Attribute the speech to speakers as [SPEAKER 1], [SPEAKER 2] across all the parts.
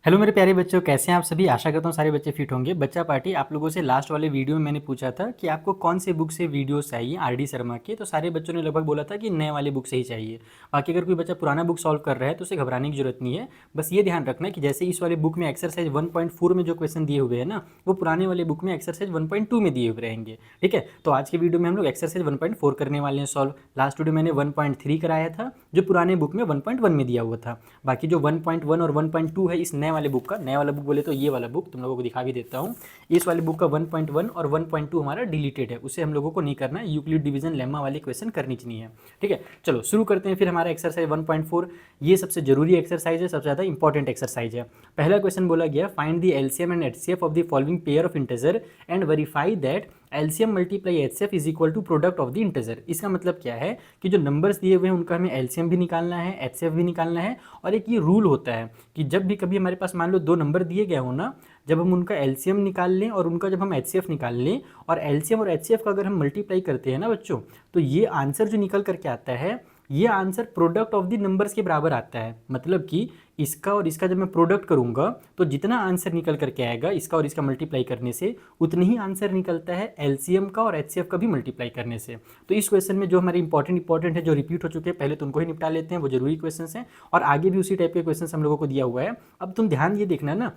[SPEAKER 1] Hello मेरे प्यारे बच्चों, कैसे हैं आप सभी। आशा करता हूँ सारे बच्चे फिट होंगे। बच्चा पार्टी आप लोगों से लास्ट वाले वीडियो में मैंने पूछा था कि आपको कौन से बुक से वीडियोस चाहिए आरडी शर्मा के, तो सारे बच्चों ने लगभग बोला था कि नए वाले बुक से ही चाहिए। बाकी अगर कोई बच्चा पुराना बुक सॉल्व कर रहा है तो उसे घबराने की जरूरत नहीं है। बस ये ध्यान रखना कि जैसे इस वाले बुक में एक्सरसाइज 1.4 में जो क्वेश्चन दिए हुए हैं ना, वो पुराने वाले बुक में एक्सरसाइज 1.2 में दिए हुए रहेंगे। ठीक है, तो आज के वीडियो में हम लोग एक्सरसाइज 1.4 करने वाले हैं सॉल्व। लास्ट वीडियो मैंने 1.3 कराया था जो पुराने बुक में 1.1 में दिया हुआ था। बाकी जो 1.1 और 1.2 है इस नए वाले बुक का, नया वाला बुक बोले तो ये वाला बुक तुम लोगों को दिखा भी देता हूँ। इस वाले बुक का 1.1 और 1.2 हमारा डिलीटेड है, उसे हम लोगों को नहीं करना है। यूक्लिड डिवीजन लेमा वाले क्वेश्चन करनी चाहिए है। ठीक है, चलो शुरू करते हैं फिर हमारा एक्सरसाइज 1.4। ये सबसे जरूरी एक्सरसाइज है, सबसे ज़्यादा इंपॉर्टेंट एक्सरसाइज है। पहला क्वेश्चन बोला गया, find the LCM and HCF of the following pair of integer and verify that LCM multiply HCF is equal to product of the integer. इसका मतलब क्या है कि जो नंबर्स दिए हुए हैं उनका हमें एलसीएम भी निकालना है, एचसीएफ भी निकालना है। और एक ये रूल होता है कि जब भी कभी हमारे पास मान लो दो नंबर दिए गए हो ना, जब हम उनका एलसीएम निकाल लें और उनका जब हम एचसीएफ निकाल लें, और एलसीएम और एचसीएफ का अगर हम मल्टीप्लाई करते हैं ना बच्चों, तो ये आंसर जो निकल करके आता है, ये answer product of the numbers के बराबर आता है। मतलब कि इसका और इसका जब मैं प्रोडक्ट करूंगा तो जितना आंसर निकल करके आएगा इसका और इसका मल्टीप्लाई करने से, उतनी ही आंसर निकलता है एलसीएम का और एचसीएफ का भी मल्टीप्लाई करने से। तो इस क्वेश्चन में जो हमारे इंपॉर्टेंट है, जो रिपीट हो चुके हैं, पहले तो उनको ही निपटा लेते हैं, वो जरूरी क्वेश्चन हैं। और आगे भी उसी टाइप के क्वेश्चन हम लोगों को दिया हुआ है। अब तुम ध्यान ये देखना ना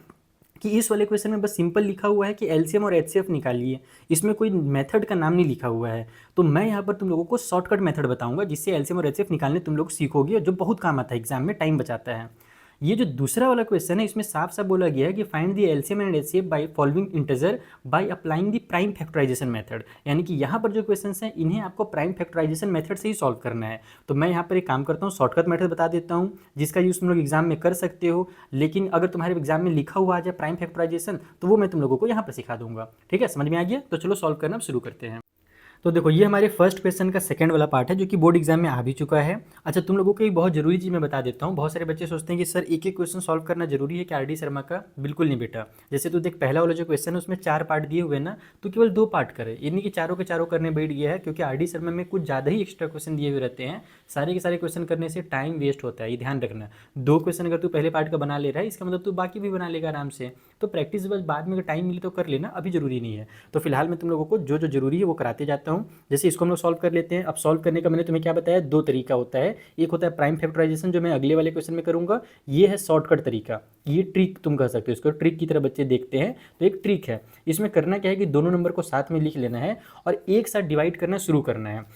[SPEAKER 1] कि इस वाले क्वेश्चन में बस सिंपल लिखा हुआ है कि एलसीएम और एचसीएफ निकालिए। इसमें कोई मेथड का नाम नहीं लिखा हुआ है। तो मैं यहाँ पर तुम लोगों को शॉर्टकट मेथड बताऊंगा जिससे एलसीएम और एचसीएफ निकालने तुम लोग सीखोगे, और जो बहुत काम आता है एग्जाम में, टाइम बचाता है। ये जो दूसरा वाला क्वेश्चन है इसमें साफ साफ बोला गया है कि find the LCM and HCF by following integer by applying the prime factorization method. यानी कि यहाँ पर जो क्वेश्चन हैं इन्हें आपको प्राइम फैक्टराइजेशन मेथड से ही सॉल्व करना है। तो मैं यहाँ पर एक काम करता हूँ, शॉर्टकट मेथड बता देता हूँ जिसका यूज़ तुम लोग एग्जाम में कर सकते हो। लेकिन अगर तुम्हारे एग्जाम में लिखा हुआ आ जाए प्राइम फैक्टराइजेशन, तो वो मैं तुम लोगों को यहाँ पर सिखा दूंगा। ठीक है, समझ में आ गया? तो चलो सॉल्व करना शुरू करते हैं। तो देखो, ये हमारे फर्स्ट क्वेश्चन का सेकंड वाला पार्ट है जो कि बोर्ड एग्जाम में आ भी चुका है। अच्छा, तुम लोगों को एक बहुत जरूरी चीज़ मैं बता देता हूँ। बहुत सारे बच्चे सोचते हैं कि सर एक एक क्वेश्चन सॉल्व करना जरूरी है कि आरडी शर्मा का। बिल्कुल नहीं बेटा। जैसे तू देख, पहला वाला जो क्वेश्चन है उसमें 4 पार्ट दिए हुए ना, तो केवल 2 पार्ट करे, यानी कि चारों के चारों करने बैठ गया है, क्योंकि आरडी शर्मा में कुछ ज़्यादा ही एक्स्ट्रा क्वेश्चन दिए हुए रहते हैं। सारे के सारे क्वेश्चन करने से टाइम वेस्ट होता है, ये ध्यान रखना। 2 क्वेश्चन अगर तू पहले पार्ट का बना ले रहा है, इसका मतलब तू बाकी भी बना लेगा आराम से। तो प्रैक्टिस बस बाद में अगर टाइम मिले तो कर लेना, अभी जरूरी नहीं है। तो फिलहाल मैं तुम लोगों को जो जो जरूरी है वो कराते जाता हूँ। जैसे इसको हम लोग सॉल्व कर लेते हैं। अब सॉल्व करने का मैंने तुम्हें क्या बताया, 2 तरीका होता है। एक होता है प्राइम फैक्टराइजेशन जो मैं अगले वाले क्वेश्चन में करूंगा, ये है शॉर्टकट तरीका। ये ट्रिक तुम कह सकते हो, इसको ट्रिक की तरह बच्चे देखते हैं। तो एक ट्रिक है, इसमें करना क्या है कि दोनों नंबर को साथ में लिख लेना है और एक साथ डिवाइड करना शुरू करना है।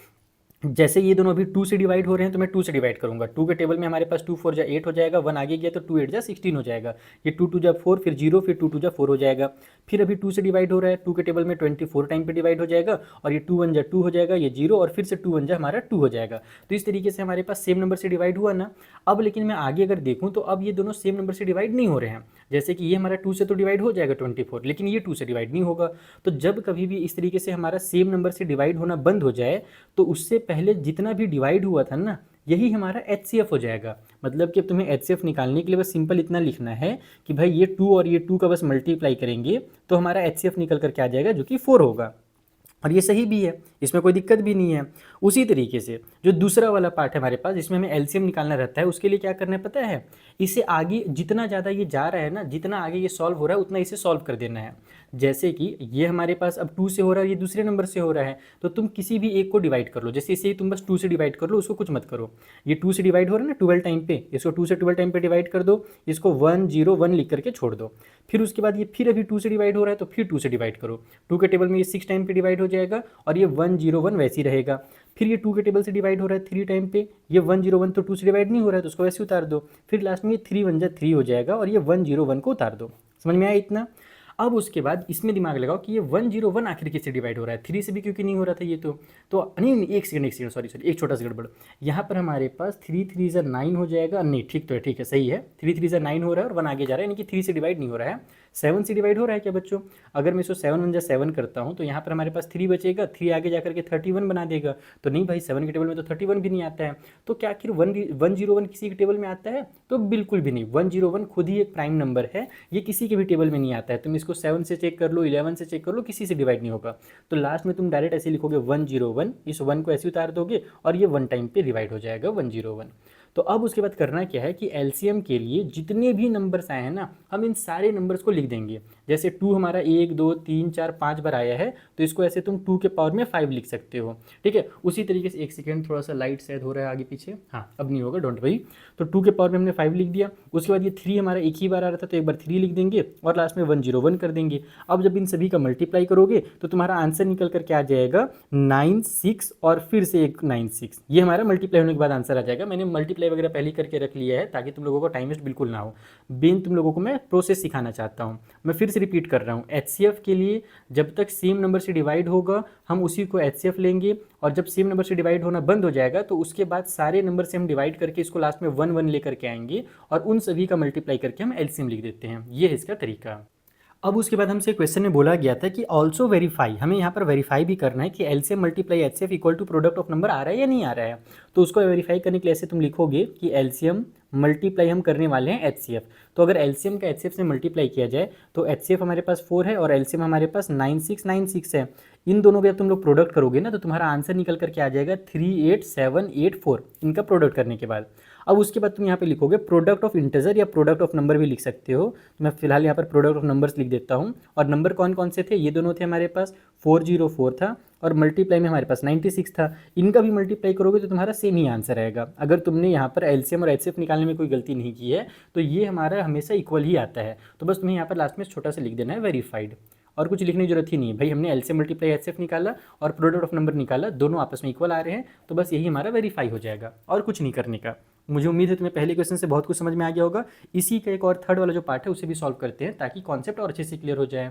[SPEAKER 1] जैसे ये दोनों अभी 2 से डिवाइड हो रहे हैं तो मैं 2 से डिवाइड करूंगा। 2 के टेबल में हमारे पास 2 4 जा 8 हो जाएगा, 1 आगे गया तो 2 8 जा 16 हो जाएगा। ये 2 2 जा 4, फिर 0, फिर 2 2 जा 4 हो जाएगा। फिर अभी 2 से डिवाइड हो रहा है, 2 के टेबल में 24 टाइम पे डिवाइड हो जाएगा, और ये 2 1 जा 2 हो जाएगा, ये 0, और फिर से 2 1 जा हमारा 2 हो जाएगा। तो इस तरीके से हमारे पास सेम नंबर से डिवाइड हुआ ना। अब लेकिन मैं आगे अगर देखूँ तो अब ये दोनों सेम नंबर से डिवाइड नहीं हो रहे हैं। जैसे कि ये हमारा 2 से तो डिवाइड हो जाएगा 24, लेकिन ये 2 से डिवाइड नहीं होगा। तो जब कभी भी इस तरीके से हमारा सेम नंबर से डिवाइड होना बंद हो जाए, तो उससे पहले जितना भी डिवाइड हुआ था ना, यही हमारा एचसीएफ हो जाएगा। मतलब कि अब तुम्हें एचसीएफ निकालने के लिए बस सिंपल इतना लिखना है कि भाई ये 2 और ये 2 का बस मल्टीप्लाई करेंगे तो हमारा एचसीएफ निकल करके आ जाएगा, जो कि 4 होगा। और ये सही भी है, इसमें कोई दिक्कत भी नहीं है। उसी तरीके से जो दूसरा वाला पार्ट है हमारे पास, जिसमें हमें एलसीएम निकालना रहता है, उसके लिए क्या करना है पता है? इसे आगे जितना ज़्यादा ये जा रहा है ना, जितना आगे ये सॉल्व हो रहा है उतना इसे सॉल्व कर देना है। जैसे कि ये हमारे पास अब 2 से हो रहा है, ये दूसरे नंबर से हो रहा है, तो तुम किसी भी एक को डिवाइड कर लो। जैसे इसे तुम बस 2 से डिवाइड कर लो, उसको कुछ मत करो। ये 2 से डिवाइड हो रहा है ना 12 टाइम पे, इसको 2 से 12 टाइम पे डिवाइड कर दो, इसको 1 0 1 लिख करके छोड़ दो। फिर उसके बाद ये फिर अभी 2 से डिवाइड हो रहा है तो फिर 2 से डिवाइड करो। 2 के टेबल में ये 6 टाइम पे डिवाइड हो जाएगा, और ये 1 0 1 वैसे ही रहेगा। फिर ये 2 के टेबल से डिवाइड हो रहा है 3 टाइम पे, ये 1 0 1 तो 2 से डिवाइड नहीं हो रहा है तो उसको वैसे उतार दो। फिर लास्ट में ये 3 1 जा 3 हो जाएगा, और ये 1 0 1 को उतार दो। समझ में आया इतना? अब उसके बाद इसमें दिमाग लगाओ कि ये 1 0 1 आखिर किससे डिवाइड हो रहा है, 3 से भी क्योंकि नहीं हो रहा था ये तो नहीं, एक सेकंड सॉरी एक छोटा सा गड़बड़। यहाँ पर हमारे पास 3 3 जा 9 हो जाएगा। नहीं, ठीक तो है, ठीक है, सही है। 3 3 जा 9 हो रहा है और 1 आगे जा रहा है, यानी कि 3 से डिवाइड नहीं हो रहा है, 7 से डिवाइड हो रहा है क्या बच्चों? अगर मैं इसको 7 1 जा 7 करता हूँ तो यहाँ पर हमारे पास 3 बचेगा, 3 आगे जाकर के 31 बना देगा। तो नहीं भाई, 7 के टेबल में तो 31 भी नहीं आता है। तो क्या आखिर 1 0 1 किसी के टेबल में आता है? तो बिल्कुल भी नहीं। 1 0 1 खुद ही एक प्राइम नंबर है, ये किसी के भी टेबल में नहीं आता है। तुम इसको 7 से चेक कर लो, 11 से चेक कर लो, किसी से डिवाइड नहीं होगा। तो लास्ट में तुम डायरेक्ट ऐसे लिखोगे 1 0 1, इस 1 को ऐसे उतार दोगे और ये 1 टाइम पे डिवाइड हो जाएगा 1 0 1। तो अब उसके बाद करना क्या है कि एलसीएम के लिए जितने भी नंबर्स आए हैं ना, हम इन सारे नंबर्स को लिख देंगे। जैसे 2 हमारा 1 2 3 4 5 बार आया है, तो इसको ऐसे तुम 2 के पावर में 5 लिख सकते हो। ठीक है, उसी तरीके से एक सेकेंड, थोड़ा सा लाइट शायद हो रहा है आगे पीछे, हाँ अब नहीं होगा, डोंट वरी। तो 2 के पावर में हमने 5 लिख दिया। उसके बाद ये 3 हमारा एक ही बार आ रहा था, तो एक बार 3 लिख देंगे और लास्ट में 101 कर देंगे। अब जब इन सभी का मल्टीप्लाई करोगे तो तुम्हारा आंसर निकल कर क्या आ जाएगा, 96 और फिर से एक 96। ये हमारा मल्टीप्लाई होने के बाद आंसर आ जाएगा। मैंने मल्टीप्लाई वगैरह पहले ही करके रख लिया है ताकि तुम लोगों को टाइम वेस्ट बिल्कुल ना हो। बेन तुम लोगों को मैं प्रोसेस सिखाना चाहता हूँ। मैं फिर से रिपीट कर रहा हूँ, एचसीएफ के लिए जब तक सेम नंबर से डिवाइड होगा हम उसी को एचसीएफ लेंगे, और जब सेम नंबर से डिवाइड होना बंद हो जाएगा तो उसके बाद सारे नंबर से हम डिवाइड करके इसको लास्ट में 1 1 लेकर के आएंगे और उन सभी का मल्टीप्लाई करके हम एलसीएम लिख देते हैं। ये है इसका तरीका। अब उसके बाद हमसे क्वेश्चन में बोला गया था कि ऑल्सो वेरीफाई, हमें यहाँ पर वेरीफाई भी करना है कि LCM multiply HCF equal to product of number आ रहा है या नहीं आ रहा है। तो उसको वेरीफाई करने के लिए ऐसे तुम लिखोगे कि एलसीएम मल्टीप्लाई हम करने वाले हैं एचसीएफ। तो अगर एलसीएम का एचसीएफ से मल्टीप्लाई किया जाए तो एचसीएफ हमारे पास 4 है और एलसीएम हमारे पास 9696 है। इन दोनों पे तुम लोग प्रोडक्ट करोगे ना तो तुम्हारा आंसर निकल करके आ जाएगा 38784 इनका प्रोडक्ट करने के बाद। अब उसके बाद तुम यहाँ पे लिखोगे प्रोडक्ट ऑफ इंटीजर या प्रोडक्ट ऑफ नंबर भी लिख सकते हो। तो मैं फिलहाल यहाँ पर प्रोडक्ट ऑफ नंबर्स लिख देता हूँ। और नंबर कौन कौन से थे, ये दोनों थे हमारे पास, 404 था और मल्टीप्लाई में हमारे पास 96 था। इनका भी मल्टीप्लाई करोगे तो तुम्हारा सेम ही आंसर आएगा। अगर तुमने यहाँ पर एलसीएम और एचसीएफ निकालने में कोई गलती नहीं की है तो ये हमारा हमेशा इक्वल ही आता है। तो बस तुम्हें यहाँ पर लास्ट में छोटा सा लिख देना है वेरीफाइड, और कुछ लिखने की जरूरत ही नहीं है भाई। हमने एलसीएम मल्टीप्लाई एचसीएफ निकाला और प्रोडक्ट ऑफ नंबर निकाला, दोनों आपस में इक्वल आ रहे हैं, तो बस यही हमारा वेरीफाई हो जाएगा और कुछ नहीं करने का। मुझे उम्मीद है तुम्हें पहले क्वेश्चन से बहुत कुछ समझ में आ गया होगा। इसी का एक और थर्ड वाला जो पार्ट है उसे भी सॉल्व करते हैं ताकि कॉन्सेप्ट और अच्छे से क्लियर हो जाए।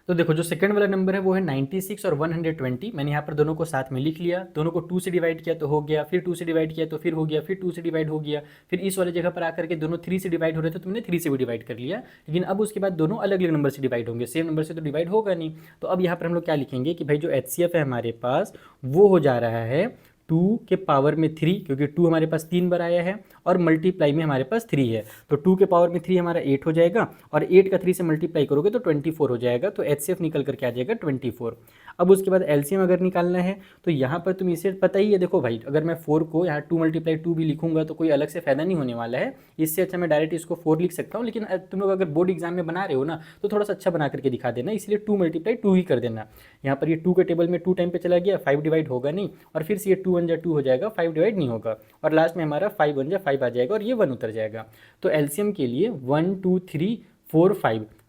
[SPEAKER 1] तो देखो जो सेकंड वाला नंबर है वो है 96 और 120। मैंने यहाँ पर दोनों को साथ में लिख लिया, दोनों को 2 से डिवाइड किया तो हो गया, फिर 2 से डिवाइड किया तो फिर हो गया, फिर 2 से डिवाइड हो गया, फिर इस वाले जगह पर आकर के दोनों 3 से डिवाइड हो रहे थे तो मैंने 3 से भी डिवाइड कर लिया। लेकिन अब उसके बाद दोनों अलग अलग नंबर से डिवाइड होंगे, सेम नंबर से तो डिवाइड होगा नहीं। तो अब यहाँ पर हम लोग क्या लिखेंगे कि भाई जो एचसीएफ है हमारे पास वो हो जा रहा है 2 के पावर में 3, क्योंकि 2 हमारे पास 3 बार आया है और मल्टीप्लाई में हमारे पास 3 है। तो 2 के पावर में 3 हमारा 8 हो जाएगा और 8 का 3 से मल्टीप्लाई करोगे तो 24 हो जाएगा। तो एचसीएफ निकल करके आ जाएगा 24। अब उसके बाद एलसीएम अगर निकालना है तो यहाँ पर तुम इसे पता ही है, देखो भाई अगर मैं 4 को यहाँ 2 × 2 भी लिखूंगा तो कोई अलग से फ़ायदा नहीं होने वाला है। इससे अच्छा मैं डायरेक्ट इसको 4 लिख सकता हूँ, लेकिन तुम लोग अगर बोर्ड एग्जाम में बना रहे हो ना तो थोड़ा सा अच्छा बना करके दिखा देना, इसलिए 2 × 2 ही कर देना। यहाँ पर ये 2 के टेबल में 2 टाइम पे चला गया, 5 डिवाइड होगा नहीं, और फिर से ये 2 1 2 हो जाएगा, 5 डिवाइड नहीं होगा, और लास्ट में हमारा 5 1 5 आ जाएगा और ये 1 उतर जाएगा। तो एलसीएम के लिए 1 2 3 4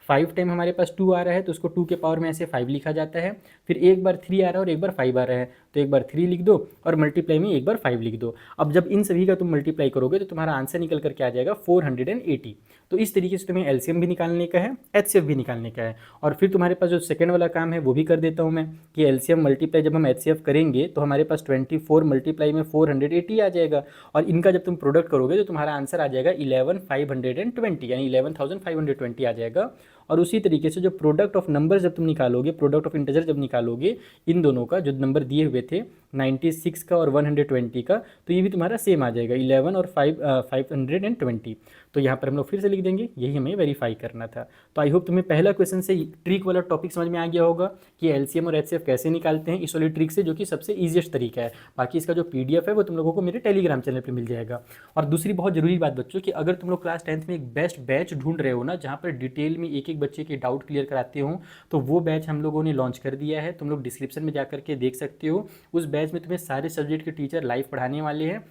[SPEAKER 1] 5 टाइम हमारे पास 2 आ रहा है तो उसको 2 के पावर में ऐसे 5 लिखा जाता है। फिर एक बार 3 आ रहा है और एक बार 5 आ रहा है तो एक बार 3 लिख दो और मल्टीप्लाई में एक बार 5 लिख दो। अब जब इन सभी का तुम मल्टीप्लाई करोगे तो तुम्हारा आंसर निकल करके आ जाएगा 480। तो इस तरीके से तुम्हें एलसीएम भी निकालने का है, एचसीएफ भी निकालने का है। और फिर तुम्हारे पास जो सेकंड वाला काम है वो भी कर देता हूँ मैं कि एलसीएम मल्टीप्लाई जब हम एचसीएफ करेंगे तो हमारे पास 24 मल्टीप्लाई में 480 आ जाएगा, और इनका जब तुम प्रोडक्ट करोगे तो तुम्हारा आंसर आ जाएगा 11520, यानी 11520 आ जाएगा। और उसी तरीके से जो प्रोडक्ट ऑफ नंबर जब तुम निकालोगे, प्रोडक्ट ऑफ इंटीजर जब निकालोगे, इन दोनों का जो नंबर दिए हुए थे 96 का और 120 का, तो ये भी तुम्हारा सेम आ जाएगा 11 और 520। तो यहाँ पर हम लोग फिर से लिख देंगे, यही हमें वेरीफाई करना था। तो आई होप तुम्हें पहला क्वेश्चन से ट्रिक वाला टॉपिक समझ में आ गया होगा कि एलसीएम और एचसीएफ कैसे निकालते हैं, इस वाली ट्रिक से, जो कि सबसे ईजिएस्ट तरीका है। बाकी इसका जो पीडीएफ है वो तुम लोगों को मेरे टेलीग्राम चैनल पर मिल जाएगा। और दूसरी बहुत जरूरी बात बच्चों कि अगर तुम लोग क्लास 10th में एक बेस्ट बैच ढूंढ रहे हो ना, जहाँ पर डिटेल में एक एक बच्चे के डाउट क्लियर कराते हो, तो वो बैच हम लोगों ने लॉन्च कर दिया है। तुम लोग डिस्क्रिप्शन में जाकर के देख सकते हो। उस बैच में तुम्हें सारे सब्जेक्ट के टीचर लाइव पढ़ाने वाले हैं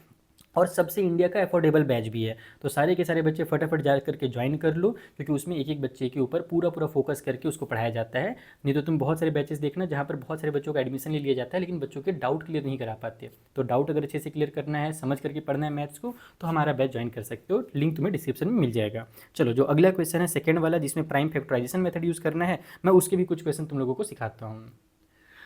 [SPEAKER 1] और सबसे इंडिया का अफोर्डेबल बैच भी है। तो सारे के सारे बच्चे फटाफट जा करके ज्वाइन कर लो, क्योंकि उसमें एक एक बच्चे के ऊपर पूरा पूरा फोकस करके उसको पढ़ाया जाता है। नहीं तो तुम बहुत सारे बैचेस देखना जहाँ पर बहुत सारे बच्चों का एडमिशन ले लिया जाता है लेकिन बच्चों के डाउट क्लियर नहीं करा पाते। तो डाउट अगर अच्छे से क्लियर करना है, समझ करके पढ़ना है मैथ्स को, तो हमारा बैच ज्वाइन कर सकते हो। लिंक तुम्हें डिस्क्रिप्शन में मिल जाएगा। चलो जो अगला क्वेश्चन है सेकेंड वाला, जिसमें प्राइम फैक्टराइजेशन मेथड यूज़ करना है, मैं उसके भी कुछ क्वेश्चन तुम लोगों को सिखाता हूँ।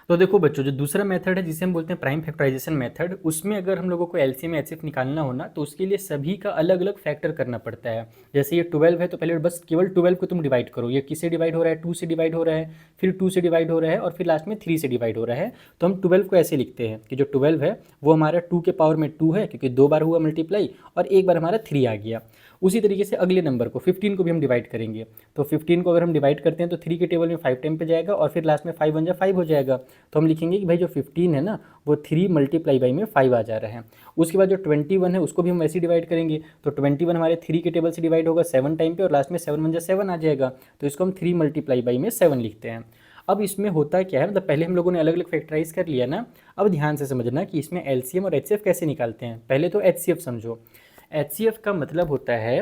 [SPEAKER 1] तो देखो बच्चों, जो दूसरा मेथड है जिसे हम बोलते हैं प्राइम फैक्टराइजेशन मेथड, उसमें अगर हम लोगों को एलसीएम या एचसीएफ निकालना हो ना तो उसके लिए सभी का अलग अलग फैक्टर करना पड़ता है। जैसे ये 12 है तो पहले बस केवल 12 को तुम डिवाइड करो। ये किससे डिवाइड हो रहा है, 2 से डिवाइड हो रहा है, फिर 2 से डिवाइड हो रहा है और फिर लास्ट में 3 से डिवाइड हो रहा है। तो हम 12 को ऐसे लिखते हैं कि जो 12 है वो हमारा 2 के पावर में 2 है, क्योंकि 2 बार हुआ मल्टीप्लाई और एक बार हमारा 3 आ गया। उसी तरीके से अगले नंबर को 15 को भी हम डिवाइड करेंगे, तो 15 को अगर हम डिवाइड करते हैं तो 3 के टेबल में 5 टाइम पे जाएगा और फिर लास्ट में 5 1 जा 5 हो जाएगा। तो हम लिखेंगे कि भाई जो 15 है ना वो 3 मल्टीप्लाई बाई में 5 आ जा रहा है। उसके बाद जो 21 है उसको भी हम वैसे ही डिवाइड करेंगे, तो 21 हमारे 3 के टेबल से डिवाइड होगा 7 टाइम पे और लास्ट में 7 1 जा 7 आ जाएगा, तो इसको हम 3 मल्टीप्लाई बाई में 7 लिखते हैं। अब इसमें होता क्या है, मतलब पहले हम लोगों ने अलग अलग फैक्टराइज कर लिया ना, अब ध्यान से समझना कि इसमें एलसीएम और एचसीएफ कैसे निकालते हैं। पहले तो एचसीएफ समझो। एचसीएफ का मतलब होता है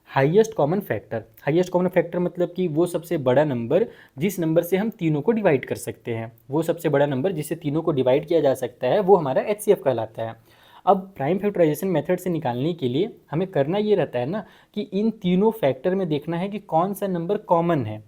[SPEAKER 1] highest common factor. Highest common factor मतलब कि वो सबसे बड़ा नंबर जिस नंबर से हम तीनों को डिवाइड कर सकते हैं, वो सबसे बड़ा नंबर जिससे तीनों को डिवाइड किया जा सकता है, वो हमारा एचसीएफ कहलाता है। अब प्राइम फैक्टराइजेशन मेथड से निकालने के लिए हमें करना ये रहता है ना कि इन तीनों फैक्टर में देखना है कि कौन सा नंबर कॉमन है।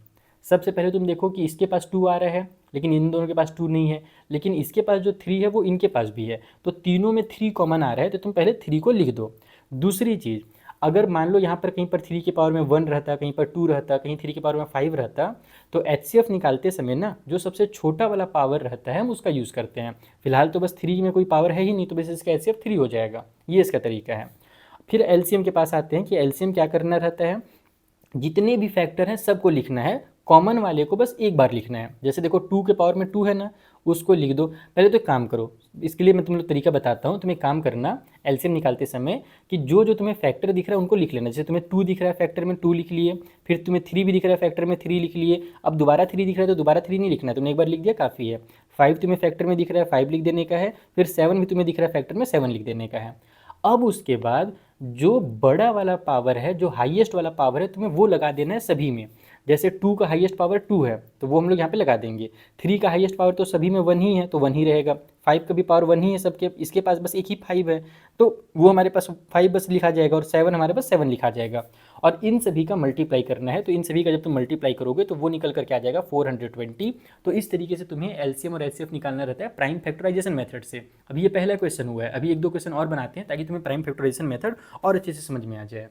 [SPEAKER 1] सबसे पहले तुम देखो कि इसके पास 2 आ रहा है लेकिन इन दोनों के पास 2 नहीं है, लेकिन इसके पास जो 3 है वो इनके पास भी है, तो तीनों में 3 कॉमन आ रहा है, तो तुम पहले 3 को लिख दो। दूसरी चीज़, अगर मान लो यहाँ पर कहीं पर 3 के पावर में 1 रहता, कहीं पर 2 रहता, कहीं 3 के पावर में 5 रहता, तो एचसीएफ निकालते समय ना जो सबसे छोटा वाला पावर रहता है हम उसका यूज़ करते हैं। फिलहाल तो बस 3 में कोई पावर है ही नहीं, तो बस इसका एचसीएफ 3 हो जाएगा, ये इसका तरीका है। फिर एलसीएम के पास आते हैं कि एलसीएम क्या करना रहता है, जितने भी फैक्टर हैं सबको लिखना है, कॉमन वाले को बस एक बार लिखना है। जैसे देखो 2 के पावर में 2 है ना, उसको लिख दो। पहले तो एक काम करो, इसके लिए मैं तुम लोग तरीका बताता हूँ। तुम्हें काम करना एलसीएम निकालते समय कि जो जो तुम्हें फैक्टर दिख रहा है उनको लिख लेना। जैसे तुम्हें 2 दिख रहा है फैक्टर में 2 लिख लिए, फिर तुम्हें 3 भी दिख रहा है फैक्टर में 3 लिख लिए। अब दोबारा 3 दिख रहा है तो दोबारा 3 नहीं लिखना है, तुमने एक बार लिख दिया काफ़ी है। 5 तुम्हें फैक्टर में दिख रहा है 5 लिख देने का है, फिर 7 भी तुम्हें दिख रहा है फैक्टर में 7 लिख देने का है। अब उसके बाद जो बड़ा वाला पावर है, जो हाईएस्ट वाला पावर है, तुम्हें वो लगा देना है सभी में। जैसे 2 का हाईएस्ट पावर 2 है तो वो हम लोग यहाँ पे लगा देंगे। 3 का हाईएस्ट पावर तो सभी में 1 ही है तो 1 ही रहेगा। 5 का भी पावर 1 ही है सबके, इसके पास बस एक ही 5 है तो वो हमारे पास 5 बस लिखा जाएगा, और 7 हमारे पास 7 लिखा जाएगा। और इन सभी का मल्टीप्लाई करना है, तो इन सभी का जब तुम मल्टीप्लाई करोगे तो वो निकल करके आ जाएगा 420। तो इस तरीके से तुम्हें एलसीएम और एचसीएफ निकालना रहता है प्राइम फैक्टराइजेशन मेथड से। अभी ये पहला क्वेश्चन हुआ है, अभी एक दो क्वेश्चन और बनाते हैं ताकि तुम्हें प्राइम फैक्टराइजेशन मेथड और अच्छे से समझ में आ जाए।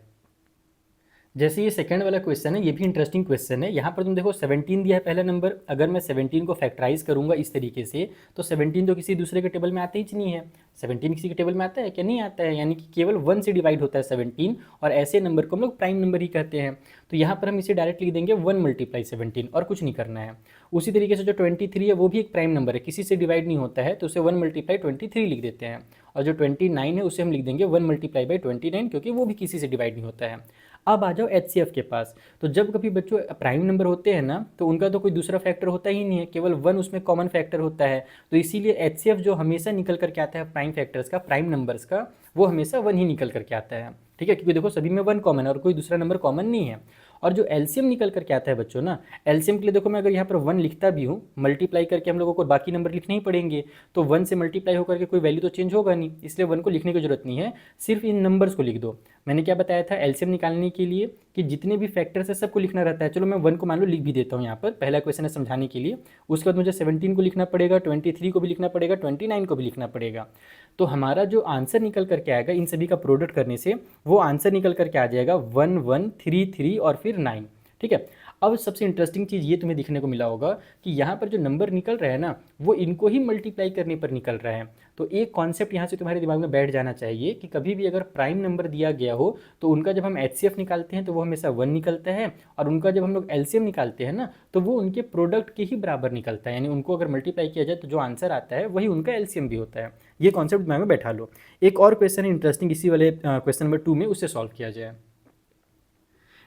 [SPEAKER 1] जैसे ये सेकंड वाला क्वेश्चन है, ये भी इंटरेस्टिंग क्वेश्चन है। यहाँ पर तुम देखो 17 दिया है पहला नंबर, अगर मैं 17 को फैक्टराइज करूँगा इस तरीके से तो 17 तो किसी दूसरे के टेबल में आता ही नहीं है। 17 किसी के टेबल में आता है क्या? नहीं आता है, यानी कि केवल 1 से डिवाइड होता है 17, और ऐसे नंबर को हम लोग प्राइम नंबर ही कहते हैं। तो यहाँ पर हम इसे डायरेक्ट लिख देंगे 1 मल्टीप्लाई 17 और कुछ नहीं करना है। उसी तरीके से जो 23 है वो भी एक प्राइम नंबर है, किसी से डिवाइड नहीं होता है, तो उसे 1 मल्टीप्लाई 23 लिख देते हैं। और जो 29 है उसे हम लिख देंगे 1 मल्टीप्लाई बाई 29, क्योंकि वो भी किसी से डिवाइड नहीं होता है। अब आ जाओ एचसीएफ के पास। तो जब कभी बच्चों प्राइम नंबर होते हैं ना तो उनका तो कोई दूसरा फैक्टर होता ही नहीं है, केवल 1 उसमें कॉमन फैक्टर होता है। तो इसीलिए एचसीएफ जो हमेशा निकल करके आता है प्राइम फैक्टर्स का, प्राइम नंबर्स का, वो हमेशा 1 ही निकल करके आता है। ठीक है, क्योंकि देखो सभी में 1 कॉमन है और कोई दूसरा नंबर कॉमन नहीं है। और जो एलसीएम निकल करके आता है बच्चों ना, एलसीएम के लिए देखो मैं अगर यहाँ पर 1 लिखता भी हूँ, मल्टीप्लाई करके हम लोगों को बाकी नंबर लिखने ही पड़ेंगे, तो 1 से मल्टीप्लाई होकर के कोई वैल्यू तो चेंज होगा नहीं, इसलिए 1 को लिखने की जरूरत नहीं है, सिर्फ इन नंबर्स को लिख दो। मैंने क्या बताया था एलसीएम निकालने के लिए कि जितने भी फैक्टर्स है सबको लिखना रहता है। चलो मैं 1 को मान लो लिख भी देता हूँ यहाँ पर, पहला क्वेश्चन है समझाने के लिए। उसके बाद मुझे 17 को लिखना पड़ेगा, 23 को भी लिखना पड़ेगा, 29 को भी लिखना पड़ेगा। तो हमारा जो आंसर निकल करके आएगा इन सभी का प्रोडक्ट करने से, वो आंसर निकल करके आ जाएगा 1 1 3 3 और फिर 9। ठीक है, अब सबसे इंटरेस्टिंग चीज़ ये तुम्हें दिखने को मिला होगा कि यहाँ पर जो नंबर निकल रहा है ना वो इनको ही मल्टीप्लाई करने पर निकल रहा है। तो एक कॉन्सेप्ट यहाँ से तुम्हारे दिमाग में बैठ जाना चाहिए कि कभी भी अगर प्राइम नंबर दिया गया हो तो उनका जब हम एचसीएफ निकालते हैं तो वो हमेशा 1 निकलता है, और उनका जब हम लोग एलसीएम निकालते हैं ना तो वो उनके प्रोडक्ट के ही बराबर निकलता है, यानी उनको अगर मल्टीप्लाई किया जाए तो जो आंसर आता है वही उनका एलसीएम भी होता है। ये कॉन्सेप्ट दिमाग में बैठा लो। एक और क्वेश्चन है इंटरेस्टिंग, इसी वाले क्वेश्चन नंबर 2 में, उससे सॉल्व किया जाए।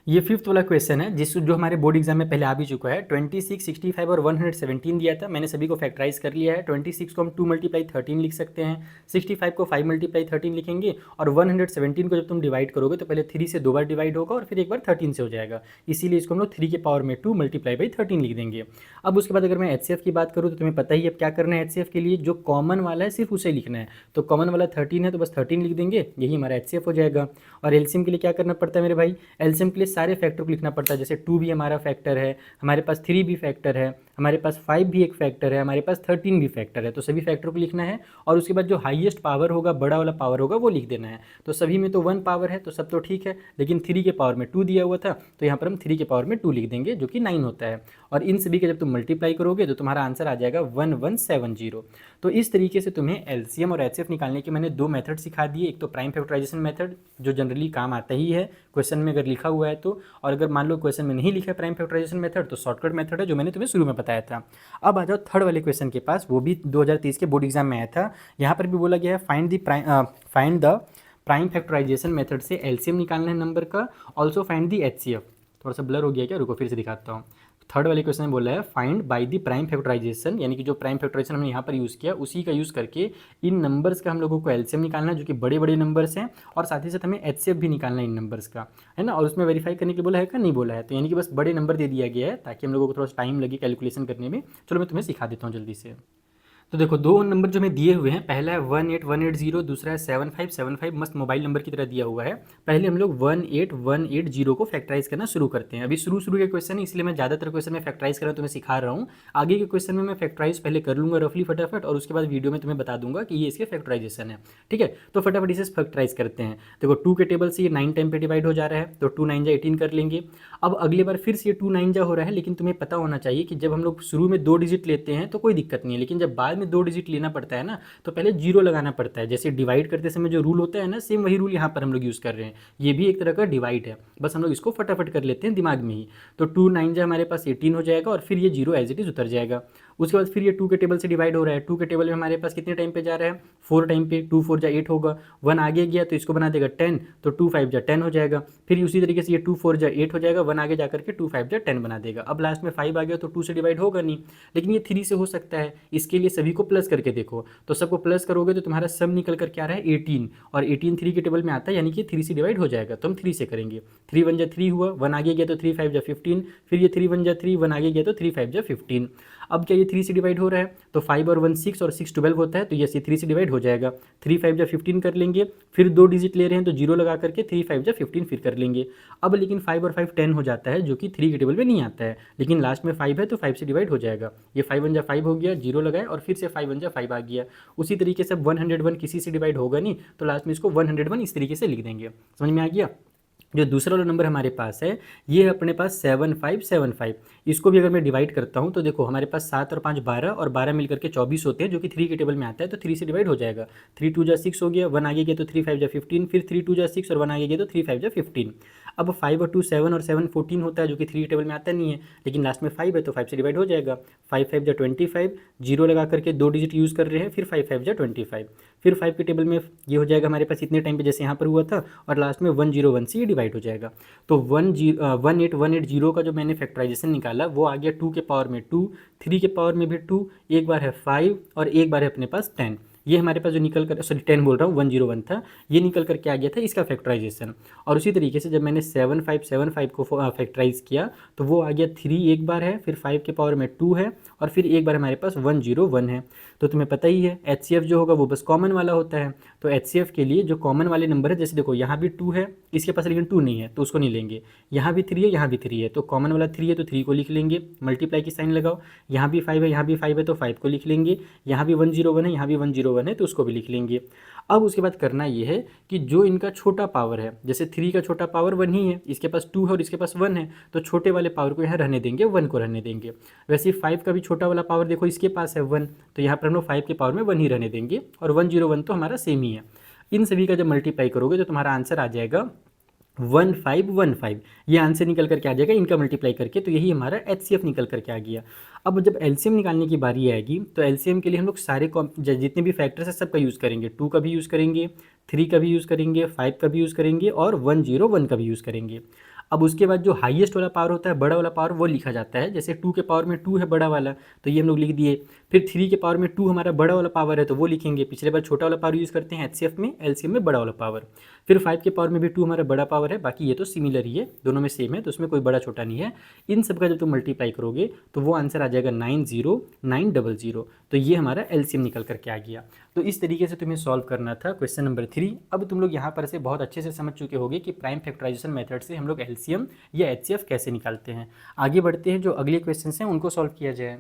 [SPEAKER 1] ये 5th वाला क्वेश्चन है जो हमारे बोर्ड एग्जाम में पहले आ भी चुका है। 26, 65 और 117 दिया था, मैंने सभी को फैक्टराइज कर लिया है। 26 को हम 2 मल्टीप्लाई 13 लिख सकते हैं, 65 को 5 मल्टीप्लाई 13 लिखेंगे, और 117 को जब तुम डिवाइड करोगे तो पहले 3 से 2 बार डिवाइड होगा और फिर एक बार 13 से हो जाएगा, इसीलिए इसको हम लोग 3 के पावर में 2 मल्टीप्लाई बाई 13 लिख देंगे। अब उसके बाद अगर मैं एचसीएफ की बात करूँ तो तुम्हें पता ही अब क्या करना है एचसीएफ के लिए, जो कॉमन वाला है सिर्फ उसे लिखना है। तो कॉमन वाला 13 है तो बस 13 लिख देंगे, यही हमारा एचसीएफ हो जाएगा। और एलसीएम के लिए क्या करना पड़ता है मेरे भाई, एलसीएम के लिए सारे फैक्टर को लिखना पड़ता है। जैसे 2 भी हमारा फैक्टर है, हमारे पास 3 भी फैक्टर है, हमारे पास 5 भी एक फैक्टर है, हमारे पास 13 भी फैक्टर है। तो सभी फैक्टर को लिखना है और उसके बाद जो हाईएस्ट पावर होगा, बड़ा वाला पावर होगा, वो लिख देना है। तो सभी में तो 1 पावर है तो सब तो ठीक है, लेकिन 3 के पावर में 2 दिया हुआ था तो यहाँ पर हम 3 के पावर में 2 लिख देंगे, जो कि 9 होता है। और इन सभी का जब तुम मल्टीप्लाई करोगे तो तुम्हारा आंसर आ जाएगा 1170। तो इस तरीके से तुम्हें एलसीएम और एचसीएफ निकालने के मैंने 2 मेथड सिखा दिए। एक तो प्राइम फैक्टराइजेशन मेथड, जो जनरली काम आता ही है क्वेश्चन में अगर लिखा हुआ है तो, और अगर मान लो क्वेश्चन में नहीं लिखा है प्राइम फैक्टराइजेशन मेथड तो शॉर्टकट मेथड है, जो मैंने तुम्हें शुरू में बताया था। अब आ जाओ थर्ड वाले क्वेश्चन के पास, वो भी 2023 के बोर्ड एग्जाम में आया था। यहाँ पर भी बोला गया है find the prime factorization method से एलसीएम निकालना है नंबर का, ऑल्सो फाइंड द एचसीएफ। थोड़ा सा ब्लर हो गया क्या, रुको फिर से दिखाता हूँ। थर्ड वाले क्वेश्चन में बोला है find by the prime factorization, यानी कि जो प्राइम फैक्टराइजेशन हमने यहाँ पर यूज़ किया उसी का यूज़ करके इन नंबर्स का हम लोगों को एलसीएम निकालना है, जो कि बड़े बड़े नंबर्स हैं, और साथ ही साथ हमें एचसीएफ भी निकालना है इन नंबर्स का, है ना। और उसमें वेरीफाई करने के लिए बोला है क्या, नहीं बोला है। तो यानी कि बस बड़े नंबर दे दिया गया है ताकि हम लोगों को थोड़ा सा टाइम लगे कैलकुलेशन करने में। चलो मैं तुम्हें सिखा देता हूँ जल्दी से। तो देखो 2 नंबर जो हमें दिए हुए हैं, पहला है 18180, दूसरा है 7575, मस्त मोबाइल नंबर की तरह दिया हुआ है। पहले हम लोग 18180 को फैक्टराइज करना शुरू करते हैं। अभी शुरू के क्वेश्चन है, इसलिए मैं ज़्यादातर क्वेश्चन में फैक्टराइज करना तुम्हें सिखा रहा हूँ। आगे के क्वेश्चन में मैं फैक्टराइज पहले कर लूँगा रफली फटाफट, और उसके बाद वीडियो में तुम्हें बता दूंगा कि ये इसके फैक्टराइजेशन है, ठीक है। तो फटाफट इसे फैक्टराइज करते हैं। देखो 2 के टेबल से ये 9 टाइम पे डिवाइड हो जा रहा है, तो 2 9 जा 18 कर लेंगे। अब अगली बार फिर से ये 2 9 जा हो रहा है, लेकिन तुम्हें पता होना चाहिए कि जब हम लोग शुरू में 2 डिजिट लेते हैं तो कोई दिक्कत नहीं है, लेकिन जब बाद में 2 डिजिट लेना पड़ता है ना, तो पहले जीरो लगाना पड़ता है। जैसे डिवाइड करते समय जो रूल होता है ना, सेम वही रूल यहाँ पर हम लोग यूज़ कर रहे हैं। ये भी एक तरह का डिवाइड है, बस हम लोग इसको फटाफट कर लेते हैं दिमाग में ही। तो 2 9 जा हमारे पास 18 हो जाएगा, और फिर ये जीरो एज इट इज उतर जाएगा। उसके बाद फिर ये 2 के टेबल से डिवाइड हो रहा है। 2 के टेबल में हमारे पास कितने टाइम पे जा रहा है, 4 टाइम पे। 2 4 जा 8 होगा, 1 आगे गया तो इसको बना देगा 10, तो 2 5 जा 10 हो जाएगा। फिर उसी तरीके से ये 2 4 जा 8 हो जाएगा, 1 आगे जाकर के 2 5 जा 10 बना देगा। अब लास्ट में 5 आ गया तो 2 से डिवाइड होगा नहीं, लेकिन ये 3 से हो सकता है। इसके लिए सभी को प्लस करके देखो, तो सबको प्लस करोगे तो तुम्हारा सम निकल कर क्या रहा है 18, और 18 3 के टेबल में आता है, यानी कि 3 से डिवाइड हो जाएगा। तो हम 3 से करेंगे। 3 1 जा 3 हुआ, 1 आगे गया तो 3 5 जा 15, फिर ये 3 1 जा 3, 1 आगे गया तो 3 5 जा 15। अब क्या ये 3 से डिवाइड हो रहा है, तो 5 और 1 6 और 6 12 होता है, तो ये 3 से डिवाइड हो जाएगा। 3 5 जा 15 कर लेंगे, फिर 2 डिजिट ले रहे हैं तो जीरो लगा करके 3 5 जा 15 फिर कर लेंगे। अब लेकिन 5 और 5 10 हो जाता है, जो कि 3 के टेबल में नहीं आता है, लेकिन लास्ट में 5 है तो 5 से डिवाइड हो जाएगा। ये 5 1 जा 5 हो गया, जीरो लगाए, और फिर से 5 1 जा 5 आ गया। उसी तरीके से 101 किसी से डिवाइड होगा नहीं, तो लास्ट में इसको 101 इस तरीके से लिख देंगे। समझ में आ गया। जो दूसरा वाला नंबर हमारे पास है, ये है अपने पास 7575। इसको भी अगर मैं डिवाइड करता हूँ तो देखो हमारे पास 7 और 5 12, और 12 मिलकर के 24 होते हैं, जो कि 3 के टेबल में आता है, तो 3 से डिवाइड हो जाएगा। 3 2 जा 6 हो गया, 1 आगे गया तो 3 5 जा 15, फिर 3 2 जा 6 और 1 आगे गया तो 3 5 जा 15। अब 5 और 2 7 और 7 14 होता है, जो कि 3 के टेबल में आता नहीं है, लेकिन लास्ट में 5 है तो 5 से डिवाइड हो जाएगा। 5 5 जा 25, जीरो लगा करके 2 डिजिट यूज़ कर रहे हैं, फिर 5 5 जा 25, फिर 5 के टेबल में ये हो जाएगा हमारे पास इतने टाइम पे जैसे यहाँ पर हुआ था, और लास्ट में 101 से ये डिवाइड हो जाएगा। तो 18180 का जो मैंने फैक्टराइजेशन निकाला वो आ गया 2 के पावर में 2, 3 के पावर में भी 2, एक बार है 5 और एक बार है अपने पास 10। ये हमारे पास जो निकल कर, सॉरी 10 बोल रहा हूँ, 101 था, ये निकल कर के आ गया था इसका फैक्टराइजेशन। और उसी तरीके से जब मैंने 7575 को फैक्टराइज किया तो वो आ गया 3 एक बार है, फिर 5 के पावर में 2 है, और फिर एक बार हमारे पास 101 है। तो तुम्हें पता ही है एचसीएफ जो होगा वो बस कॉमन वाला होता है। तो एचसीएफ के लिए जो कॉमन वाले नंबर है, जैसे देखो यहाँ भी 2 है, इसके पास लेकिन 2 नहीं है तो उसको नहीं लेंगे। यहाँ भी 3 है, यहाँ भी 3 है, तो कॉमन वाला 3 है तो 3 को लिख लेंगे, मल्टीप्लाई की साइन लगाओ। यहाँ भी 5 है, यहाँ भी 5 है तो 5 को लिख लेंगे। यहाँ भी 101 है, यहाँ भी 101 है, तो उसको भी लिख लेंगे। अब उसके बाद करना ये है कि जो इनका छोटा पावर है, जैसे 3 का छोटा पावर 1 ही है, इसके पास 2 है और इसके पास 1 है, तो छोटे वाले पावर को यहाँ रहने देंगे, 1 को रहने देंगे। वैसे 5 का भी छोटा वाला पावर देखो इसके पास है 1, तो यहाँ पर हम लोग 5 के पावर में 1 ही रहने देंगे, और 101 तो हमारा सेम ही है। इन सभी का जब मल्टीप्लाई करोगे तो तुम्हारा आंसर आ जाएगा 1515। ये आंसर निकल करके आ जाएगा इनका मल्टीप्लाई करके, तो यही हमारा एचसीएफ निकल करके आ गया। अब जब एलसीएम निकालने की बारी आएगी तो एलसीएम के लिए हम लोग सारे जितने भी फैक्टर्स हैं सबका यूज़ करेंगे। 2 का भी यूज़ करेंगे, 3 का भी यूज़ करेंगे, 5 का भी यूज़ करेंगे, और 101 का भी यूज़ करेंगे। अब उसके बाद जो हाईएस्ट वाला पावर होता है, बड़ा वाला पावर, वो लिखा जाता है। जैसे 2 के पावर में 2 है बड़ा वाला, तो ये हम लोग लिख दिए। फिर 3 के पावर में 2 हमारा बड़ा वाला पावर है, तो वो लिखेंगे। पिछले बार छोटा वाला पावर यूज़ करते हैं एचसीएफ में, एलसीएम में बड़ा वाला पावर। फिर 5 के पावर में भी 2 हमारा बड़ा पावर है, बाकी ये तो सिमिलर ही है, दोनों में सेम है, तो उसमें कोई बड़ा छोटा नहीं है। इन सब का जब तुम मल्टीप्लाई करोगे तो वो आंसर आ जाएगा 90900। तो ये हमारा एलसीएम निकल करके आ गया। तो इस तरीके से तुम्हें सॉल्व करना था क्वेश्चन नंबर 3। अब तुम लोग यहाँ पर से बहुत अच्छे से समझ चुके होगे कि प्राइम फैक्टराइजेशन मेथड से हम लोग एलसीएम या एचसीएफ कैसे निकालते हैं। आगे बढ़ते हैं, जो अगले क्वेश्चन हैं उनको सॉल्व किया जाए।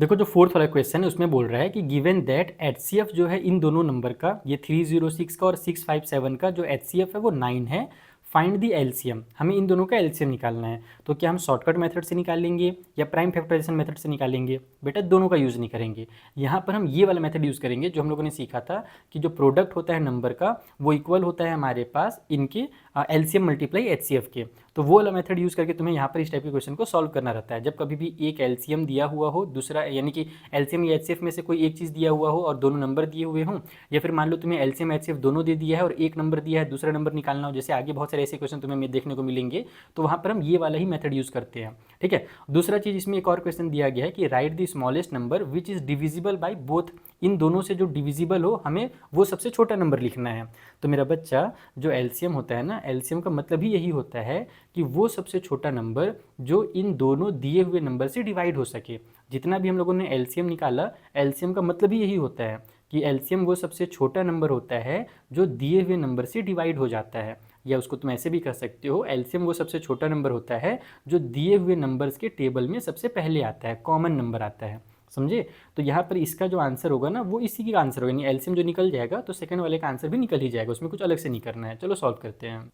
[SPEAKER 1] देखो जो फोर्थ वाला क्वेश्चन है उसमें बोल रहा है कि गिवन दैट एचसीएफ जो है इन दोनों नंबर का, ये 306 का और 657 का जो एचसीएफ है वो 9 है, फाइंड दी एलसीएम, हमें इन दोनों का एलसीएम निकालना है। तो क्या हम शॉर्टकट मेथड से निकालेंगे या प्राइम फैक्टराइजेशन मेथड से निकालेंगे? बेटा दोनों का यूज़ नहीं करेंगे, यहाँ पर हम ये वाला मेथड यूज़ करेंगे जो हम लोगों ने सीखा था कि जो प्रोडक्ट होता है नंबर का वो इक्वल होता है हमारे पास इनके एलसीएम मल्टीप्लाई एचसीएफ के। तो वो वाला मेथड यूज़ करके तुम्हें यहाँ पर इस टाइप के क्वेश्चन को सॉल्व करना रहता है। जब कभी भी एक एलसीएम दिया हुआ हो, दूसरा यानी कि एलसीएम या एचसीएफ में से कोई एक चीज़ दिया हुआ हो और दोनों नंबर दिए हुए हों, या फिर मान लो तुम्हें एलसीएम एचसीएफ दोनों दे दिया है और एक नंबर दिया है, दूसरा नंबर निकालना हो, जैसे आगे बहुत सारे ऐसे क्वेश्चन तुम्हें देखने को मिलेंगे, तो वहाँ पर हम ये वाला ही मेथड यूज़ करते हैं। ठीक है। दूसरा चीज़ इसमें एक और क्वेश्चन दिया गया है कि right the smallest number which is divisible by both, इन दोनों से जो डिविजिबल हो हमें वो सबसे छोटा नंबर लिखना है। तो मेरा बच्चा जो एलसीएम होता है ना, एलसीएम का मतलब ही यही होता है कि वो सबसे छोटा नंबर जो इन दोनों दिए हुए नंबर से डिवाइड हो सके। जितना भी हम लोगों ने एलसीएम निकाला, एलसीएम का मतलब ही यही होता है कि एलसीएम वो सबसे छोटा नंबर होता है जो दिए हुए नंबर से डिवाइड हो जाता है, या उसको तुम ऐसे भी कह सकते हो, एलसीएम वो सबसे छोटा नंबर होता है जो दिए हुए नंबर्स के टेबल में सबसे पहले आता है, कॉमन नंबर आता है। समझे? तो यहाँ पर इसका जो आंसर होगा ना वो इसी का आंसर होगा, यानी एलसीएम जो निकल जाएगा तो सेकंड वाले का आंसर भी निकल ही जाएगा, उसमें कुछ अलग से नहीं करना है। चलो सॉल्व करते हैं।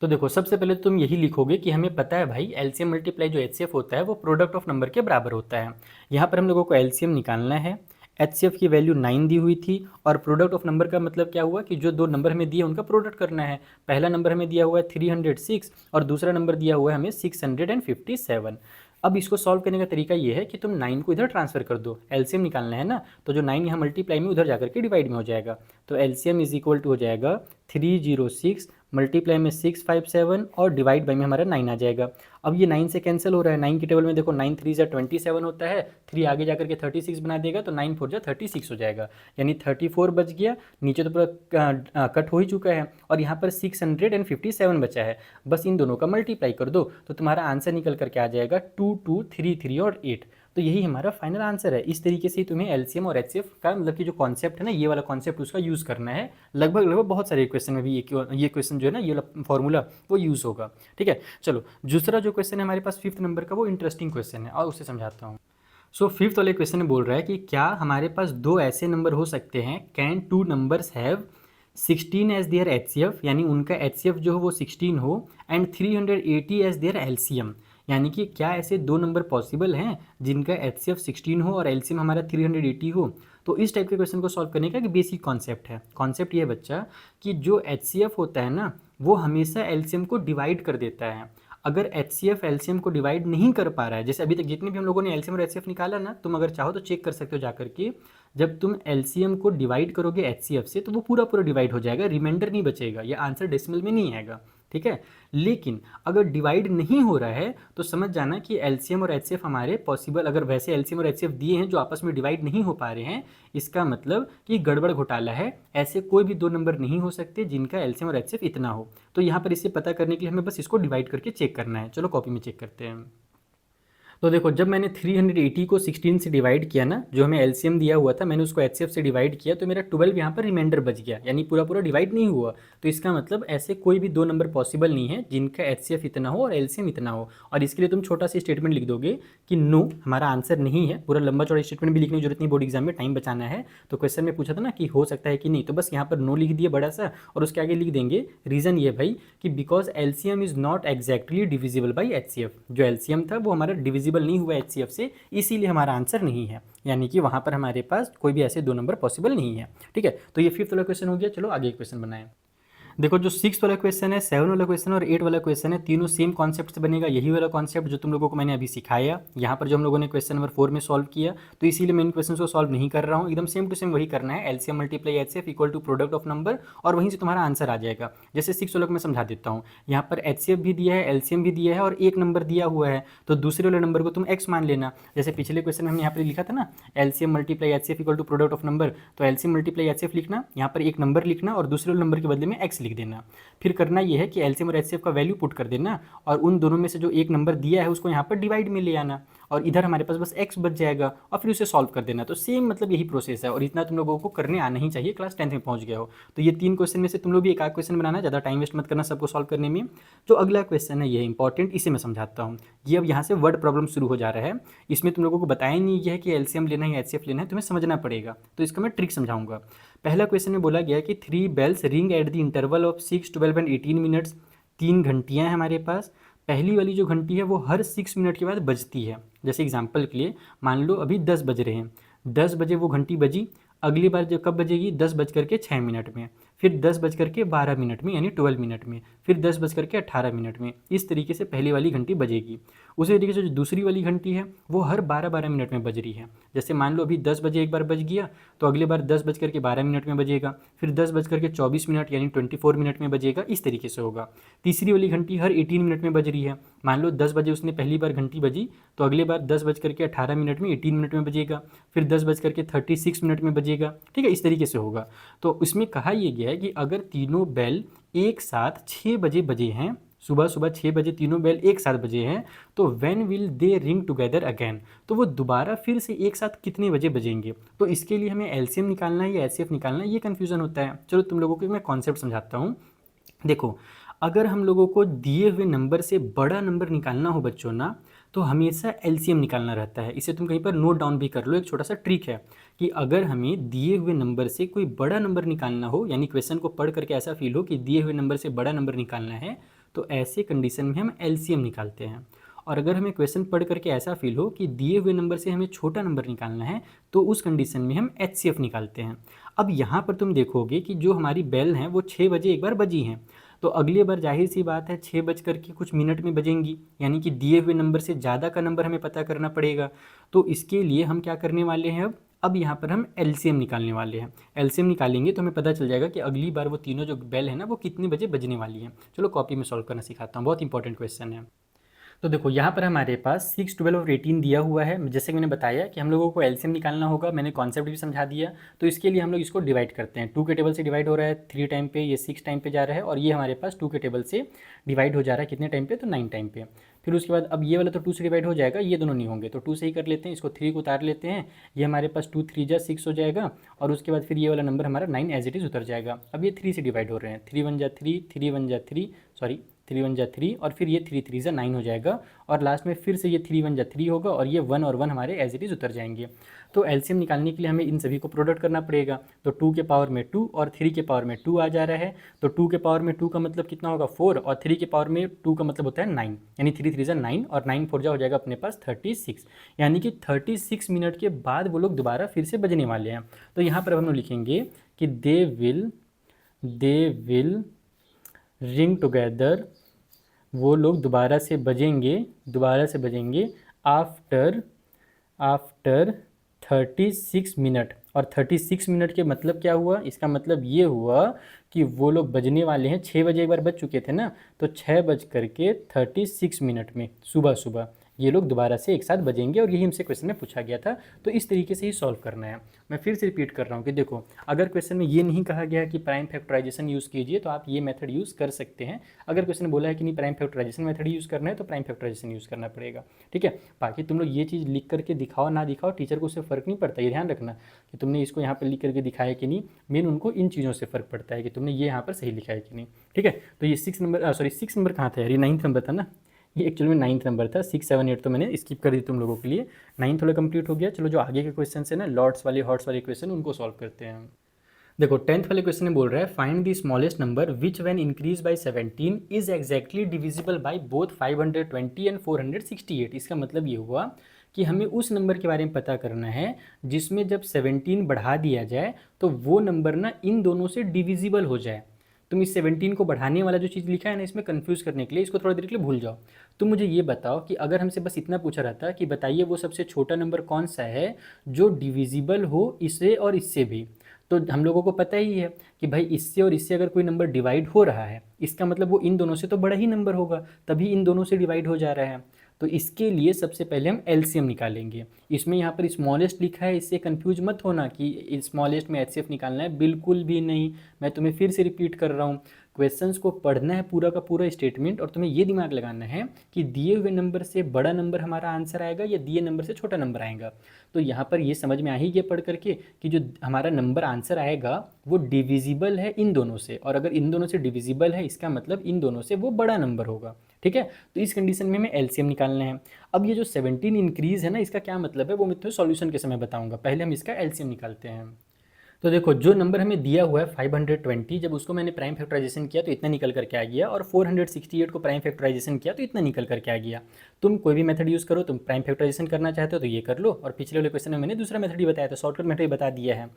[SPEAKER 1] तो देखो सबसे पहले तुम यही लिखोगे कि हमें पता है भाई एलसीएम मल्टीप्लाई जो एचसीएफ होता है वो प्रोडक्ट ऑफ नंबर के बराबर होता है। यहाँ पर हम लोगों को एलसीएम निकालना है, एचसीएफ की वैल्यू 9 दी हुई थी, और प्रोडक्ट ऑफ नंबर का मतलब क्या हुआ कि जो दो नंबर हमें दिए उनका प्रोडक्ट करना है। पहला नंबर हमें दिया हुआ है 306 और दूसरा नंबर दिया हुआ है हमें 657। अब इसको सॉल्व करने का तरीका ये है कि तुम 9 को इधर ट्रांसफर कर दो, एलसीएम निकालना है ना, तो जो 9 यहाँ मल्टीप्लाई में उधर जाकर के डिवाइड में हो जाएगा। तो एलसीएम इज इक्वल टू हो जाएगा 306 मल्टीप्लाई में 657 और डिवाइड बाई में हमारा 9 आ जाएगा। अब ये 9 से कैंसिल हो रहा है, 9 की टेबल में देखो 9 3 जा 27 होता है, 3 आगे जाकर के 36 बना देगा तो 9 4 जा 36 हो जाएगा, यानी 34 बच गया, नीचे तो पूरा कट हो ही चुका है, और यहाँ पर 657 बचा है। बस इन दोनों का मल्टीप्लाई कर दो तो तुम्हारा आंसर निकल करके आ जाएगा 2 2 3 3 और 8। तो यही हमारा फाइनल आंसर है। इस तरीके से ही तुम्हें एलसीएम और एचसीएफ का मतलब कि जो कॉन्सेप्ट है ना, ये वाला कॉन्सेप्ट उसका यूज़ करना है। लगभग बहुत सारे क्वेश्चन में भी ये क्वेश्चन जो है ना, ये वाला फॉर्मूला वो यूज़ होगा। ठीक है। चलो दूसरा जो क्वेश्चन है हमारे पास 5th नंबर का, वो इंटरेस्टिंग क्वेश्चन है और उसे समझाता हूँ। सो 5th वाले क्वेश्चन में बोल रहा है कि क्या हमारे पास दो ऐसे नंबर हो सकते हैं, can two numbers have 16 as their HCF, यानी उनका एचसीएफ जो हो वो 16 हो, एंड 380 एज देयर एलसीएम, यानी कि क्या ऐसे दो नंबर पॉसिबल हैं जिनका एचसीएफ 16 हो और एलसीएम हमारा 380 हो। तो इस टाइप के क्वेश्चन को सॉल्व करने का एक बेसिक कॉन्सेप्ट है। कॉन्सेप्ट ये है बच्चा कि जो एचसीएफ होता है ना वो हमेशा एलसीएम को डिवाइड कर देता है। अगर एचसीएफ एलसीएम को डिवाइड नहीं कर पा रहा है, जैसे अभी तक जितने भी हम लोगों ने एलसीएम और एचसीएफ निकाला ना, तुम अगर चाहो तो चेक कर सकते हो जाकर के, जब तुम एलसीएम को डिवाइड करोगे एचसीएफ से तो वो पूरा पूरा डिवाइड हो जाएगा, रिमाइंडर नहीं बचेगा, ये आंसर डेसिमल में नहीं आएगा। ठीक है। लेकिन अगर डिवाइड नहीं हो रहा है तो समझ जाना कि एलसीएम और एचसीएफ हमारे पॉसिबल, अगर वैसे एलसीएम और एचसीएफ दिए हैं जो आपस में डिवाइड नहीं हो पा रहे हैं, इसका मतलब कि गड़बड़ घोटाला है। ऐसे कोई भी दो नंबर नहीं हो सकते जिनका एलसीएम और एचसीएफ इतना हो। तो यहाँ पर इसे पता करने के लिए हमें बस इसको डिवाइड करके चेक करना है। चलो कॉपी में चेक करते हैं। तो देखो जब मैंने 380 को 16 से डिवाइड किया ना, जो हमें एलसीएम दिया हुआ था, मैंने उसको एचसीएफ से डिवाइड किया तो मेरा 12 यहाँ पर रिमाइंडर बच गया, यानी पूरा पूरा डिवाइड नहीं हुआ। तो इसका मतलब ऐसे कोई भी दो नंबर पॉसिबल नहीं है जिनका एचसीएफ इतना हो और एलसीएम इतना हो। और इसके लिए तुम छोटा सा स्टेटमेंट लिख दोगे कि नो, हमारा आंसर नहीं है। पूरा लंबा चौड़ा स्टेटमेंट भी लिखने की जरूरत नहीं, बोर्ड एग्जाम में टाइम बचाना है। तो क्वेश्चन में पूछा था ना कि हो सकता है कि नहीं, तो बस यहाँ पर नो लिख दिया बड़ा सा, और उसके आगे लिख देंगे रीज़न ये भाई कि because LCM is not exactly divisible by HCF. जो एलसीएम था वो हमारा डिविजिबल नहीं हुआ एचसीएफ से, इसीलिए हमारा आंसर नहीं है, यानी कि वहां पर हमारे पास कोई भी ऐसे दो नंबर पॉसिबल नहीं है। ठीक है। तो ये 5th वाला क्वेश्चन हो गया। चलो आगे क्वेश्चन बनाएं। देखो जो 6 वाला क्वेश्चन है, 7 वाला क्वेश्चन और 8 वाला क्वेश्चन है, तीनों सेम कॉन्सेप्ट से बनेगा। यही वाला कॉन्सेप्ट जो तुम लोगों को मैंने अभी सिखाया, यहाँ पर जो हम लोगों ने क्वेश्चन नंबर 4 में सॉल्व किया, तो इसीलिए मैं इन क्वेश्चन को सॉल्व नहीं कर रहा हूँ, एकदम सेम टू सेम वही करना है। LCM multiply HCF equal to product of number, और वहीं से तुम्हारा आंसर आ जाएगा। जैसे 6 वाला को मैं समझा देता हूँ। यहाँ पर एचसीएफ भी दिया है, एलसीएम भी दिया है, और एक नंबर दिया हुआ है, तो दूसरे वाले नंबर को तुम एक्स मान लेना। जैसे पिछले क्वेश्चन में हमने यहाँ पर लिखा था ना, LCM multiply HCF equal to product of number, तो एलसीएम मल्टीप्लाई एचसीएफ लिखना, यहाँ पर एक नंबर लिखना और दूसरे नंबर के बदले में एक्स लिख देना। फिर करना यह है कि एलसीएम और एचसीएफ का वैल्यू पुट कर देना, और उन दोनों में से जो एक नंबर दिया है उसको यहाँ पर डिवाइड में ले आना, और इधर हमारे पास बस x बच जाएगा और फिर उसे सॉल्व कर देना। तो सेम मतलब यही प्रोसेस है और इतना तुम लोगों को करने आना ही चाहिए, क्लास 10th में पहुंच गया हो। तो ये 3 क्वेश्चन में से तुम लोग भी एक आध क्वेश्चन बनाना, ज़्यादा टाइम वेस्ट मत करना सबको सॉल्व करने में। जो अगला क्वेश्चन है ये इंपॉर्टेंट, इसे मैं समझाता हूँ। ये अब यहाँ से वर्ड प्रॉब्लम शुरू हो जा रहा है। इसमें तुम लोगों को बताया नहीं गया है कि एलसीएम लेना है या एचसीएफ लेना है, तुम्हें समझना पड़ेगा। तो इसका मैं ट्रिक समझाऊंगा। पहला क्वेश्चन में बोला गया कि 3 bells ring at the interval of 6, 12 and 18 minutes. 3 घंटियाँ हैं हमारे पास। पहली वाली जो घंटी है वो हर 6 मिनट के बाद बजती है। जैसे एग्जाम्पल के लिए मान लो अभी 10 बज रहे हैं, 10 बजे वो घंटी बजी। अगली बार जब कब बजेगी, 10:06 में, फिर 10:12 में यानी 12 मिनट में, फिर 10:18 में। इस तरीके से पहली वाली घंटी बजेगी। उसी तरीके से जो दूसरी वाली घंटी है वो हर 12-12 मिनट में बज रही है। जैसे मान लो अभी 10 बजे एक बार बज गया, तो अगली बार 10:12 में बजेगा, फिर 10:24 यानी 24 मिनट में बजेगा। इस तरीके से होगा। तीसरी वाली घंटी हर 18 मिनट में बज रही है। मान लो 10 बजे उसने पहली बार घंटी बजी, तो अगले बार 10:18 में 18 मिनट में बजेगा, फिर 10:36 में बजेगा। ठीक है, इस तरीके से होगा। तो इसमें कहा यह गया है कि अगर तीनों बेल एक साथ 6 बजे बजे हैं, सुबह सुबह 6 बजे तीनों बेल एक साथ बजे हैं, तो when will they ring together again, तो वो दोबारा फिर से एक साथ कितने बजे बजेंगे। तो इसके लिए हमें एलसीएम निकालना है या एचसीएफ निकालना है, ये कन्फ्यूजन होता है। चलो तुम लोगों को मैं कॉन्सेप्ट समझाता हूँ। देखो, अगर हम लोगों को दिए हुए नंबर से बड़ा नंबर निकालना हो बच्चों ना, तो हमेशा एलसीएम निकालना रहता है। इसे तुम कहीं पर नोट डाउन भी कर लो, एक छोटा सा ट्रिक है कि अगर हमें दिए हुए नंबर से कोई बड़ा नंबर निकालना हो, यानी क्वेश्चन को पढ़ करके ऐसा फील हो कि दिए हुए नंबर से बड़ा नंबर निकालना है, तो ऐसे कंडीशन में हम एलसीएम निकालते हैं। और अगर हमें क्वेश्चन पढ़ करके ऐसा फील हो कि दिए हुए नंबर से हमें छोटा नंबर निकालना है, तो उस कंडीशन में हम एचसीएफ निकालते हैं। अब यहाँ पर तुम देखोगे कि जो हमारी बेल हैं वो 6 बजे एक बार बजी हैं, तो अगली बार जाहिर सी बात है 6 बज कर के कुछ मिनट में बजेंगी, यानी कि दिए हुए नंबर से ज़्यादा का नंबर हमें पता करना पड़ेगा। तो इसके लिए हम क्या करने वाले हैं, अब यहाँ पर हम एलसीएम निकालने वाले हैं। एलसीएम निकालेंगे तो हमें पता चल जाएगा कि अगली बार वो तीनों जो बेल है ना वो कितने बजे बजने वाली हैं। चलो कॉपी में सॉल्व करना सिखाता हूँ, बहुत इंपॉर्टेंट क्वेश्चन है। तो देखो यहाँ पर हमारे पास 6, 12 और 18 दिया हुआ है। जैसे कि मैंने बताया कि हम लोगों को एलसीएम निकालना होगा, मैंने कॉन्सेप्ट भी समझा दिया। तो इसके लिए हम लोग इसको डिवाइड करते हैं। 2 के टेबल से डिवाइड हो रहा है 3 टाइम पे, ये 6 टाइम पे जा रहा है, और ये हमारे पास 2 के टेबल से डिवाइड हो जा रहा है कितने टाइम पे, तो 9 टाइम पे। फिर उसके बाद अब ये वाला तो 2 से डिवाइड हो जाएगा, ये दोनों नहीं होंगे, तो 2 से ही कर लेते हैं। इसको 3 को उतार लेते हैं, ये हमारे पास 2 3 जा 6 हो जाएगा, और उसके बाद फिर ये वाला नंबर हमारा 9 एज इट इज़ उतर जाएगा। अब ये 3 से डिवाइड हो रहे हैं, 3 1 जा 3, 3 1 जा 3, सॉरी 3 1 जा 3, और फिर ये 3 3 जा 9 हो जाएगा, और लास्ट में फिर से ये 3 1 जा 3 होगा, और ये 1 और 1 हमारे एज इट इज़ उतर जाएंगे। तो एलसीएम निकालने के लिए हमें इन सभी को प्रोडक्ट करना पड़ेगा। तो 2 के पावर में 2 और 3 के पावर में 2 आ जा रहा है। तो 2 के पावर में 2 का मतलब कितना होगा 4, और 3 के पावर में 2 का मतलब होता है 9, यानी 3 3 जा 9, और 9 4 जा हो जाएगा अपने पास 36, यानी कि 36 मिनट के बाद वो लोग दोबारा फिर से बजने वाले हैं। तो यहाँ पर हम लोग लिखेंगे कि दे विल रिंग टुगेदर, वो लोग दोबारा से बजेंगे आफ्टर 36 मिनट। और 36 मिनट के मतलब क्या हुआ, इसका मतलब ये हुआ कि वो लोग बजने वाले हैं, 6 बजे एक बार बज चुके थे ना, तो 6:36 में सुबह सुबह ये लोग दोबारा से एक साथ बजेंगे, और यही हमसे क्वेश्चन में पूछा गया था। तो इस तरीके से ही सॉल्व करना है। मैं फिर से रिपीट कर रहा हूँ कि देखो, अगर क्वेश्चन में ये नहीं कहा गया है कि प्राइम फैक्टराइजेशन यूज़ कीजिए, तो आप ये मेथड यूज़ कर सकते हैं। अगर क्वेश्चन बोला है कि नहीं प्राइम फैक्टराइजेशन मेथड यूज़ करना है, तो प्राइम फैक्टराइजेशन यूज़ करना पड़ेगा। ठीक है, बाकी तुम लोग ये चीज़ लिख करके दिखाओ ना दिखाओ, टीचर को उससे फ़र्क नहीं पड़ता। ये ध्यान रखना कि तुमने इसको यहाँ पर लिख करके दिखाया कि नहीं, मेन उनको इन चीज़ों से फ़र्क पड़ता है कि तुमने ये यहाँ पर सही लिखा है कि नहीं। ठीक है, तो ये 6 नंबर कहाँ था यार, ये 9th नंबर था ना, ये एक्चुअली में 9th नंबर था। 6 7 8 तो मैंने स्किप कर दी तुम लोगों के लिए। 9th थोड़ा कंप्लीट हो गया। चलो जो आगे के क्वेश्चन है ना, लॉर्ड्स वाले हॉर्ट्स वाले क्वेश्चन, उनको सॉल्व करते हैं। देखो 10th वाले क्वेश्चन में बोल रहा है find the smallest number which when increase by 17 is exactly divisible by both 520 and 468। इसका मतलब ये हुआ कि हमें उस नंबर के बारे में पता करना है जिसमें जब 17 बढ़ा दिया जाए तो वो नंबर ना इन दोनों से डिविजिबल हो जाए। तुम इस 17 को बढ़ाने वाला जो चीज़ लिखा है ना, इसमें कंफ्यूज करने के लिए इसको थोड़ा देर के लिए भूल जाओ। तुम मुझे ये बताओ कि अगर हमसे बस इतना पूछा रहता कि बताइए वो सबसे छोटा नंबर कौन सा है जो डिविजिबल हो इससे और इससे भी, तो हम लोगों को पता ही है कि भाई इससे और इससे अगर कोई नंबर डिवाइड हो रहा है, इसका मतलब वो इन दोनों से तो बड़ा ही नंबर होगा, तभी इन दोनों से डिवाइड हो जा रहा है। तो इसके लिए सबसे पहले हम एलसीएम निकालेंगे। इसमें यहाँ पर स्मॉलेस्ट लिखा है, इससे कंफ्यूज मत होना कि स्मॉलेस्ट में एचसीएफ निकालना है, बिल्कुल भी नहीं। मैं तुम्हें फिर से रिपीट कर रहा हूँ क्वेश्चंस को पढ़ना है पूरा का पूरा स्टेटमेंट, और तुम्हें ये दिमाग लगाना है कि दिए हुए नंबर से बड़ा नंबर हमारा आंसर आएगा या दिए नंबर से छोटा नंबर आएगा। तो यहाँ पर ये समझ में आ ही गया पढ़ करके कि जो हमारा नंबर आंसर आएगा वो डिविजिबल है इन दोनों से, और अगर इन दोनों से डिविजिबल है इसका मतलब इन दोनों से वो बड़ा नंबर होगा। ठीक है, तो इस कंडीशन में हमें एलसीएम निकालना है। अब ये जो 17 इंक्रीज है ना, इसका क्या मतलब है वो मैं तुम्हें सॉल्यूशन के समय बताऊंगा, पहले हम इसका एलसीएम निकालते हैं। तो देखो जो नंबर हमें दिया हुआ है 520, जब उसको मैंने प्राइम फैक्टराइजेशन किया तो इतना निकल करके आ गया, और 468 को प्राइम फैक्टराइजेशन किया तो इतना निकल करके आ गया। तुम कोई भी मेथड यूज़ करो, तुम प्राइम फैक्टराइजेशन करना चाहते हो तो ये कर लो, और पिछले वाले क्वेश्चन में मैंने दूसरा मेथड ही बताया था, शॉर्टकट मेथड ही बता दिया है।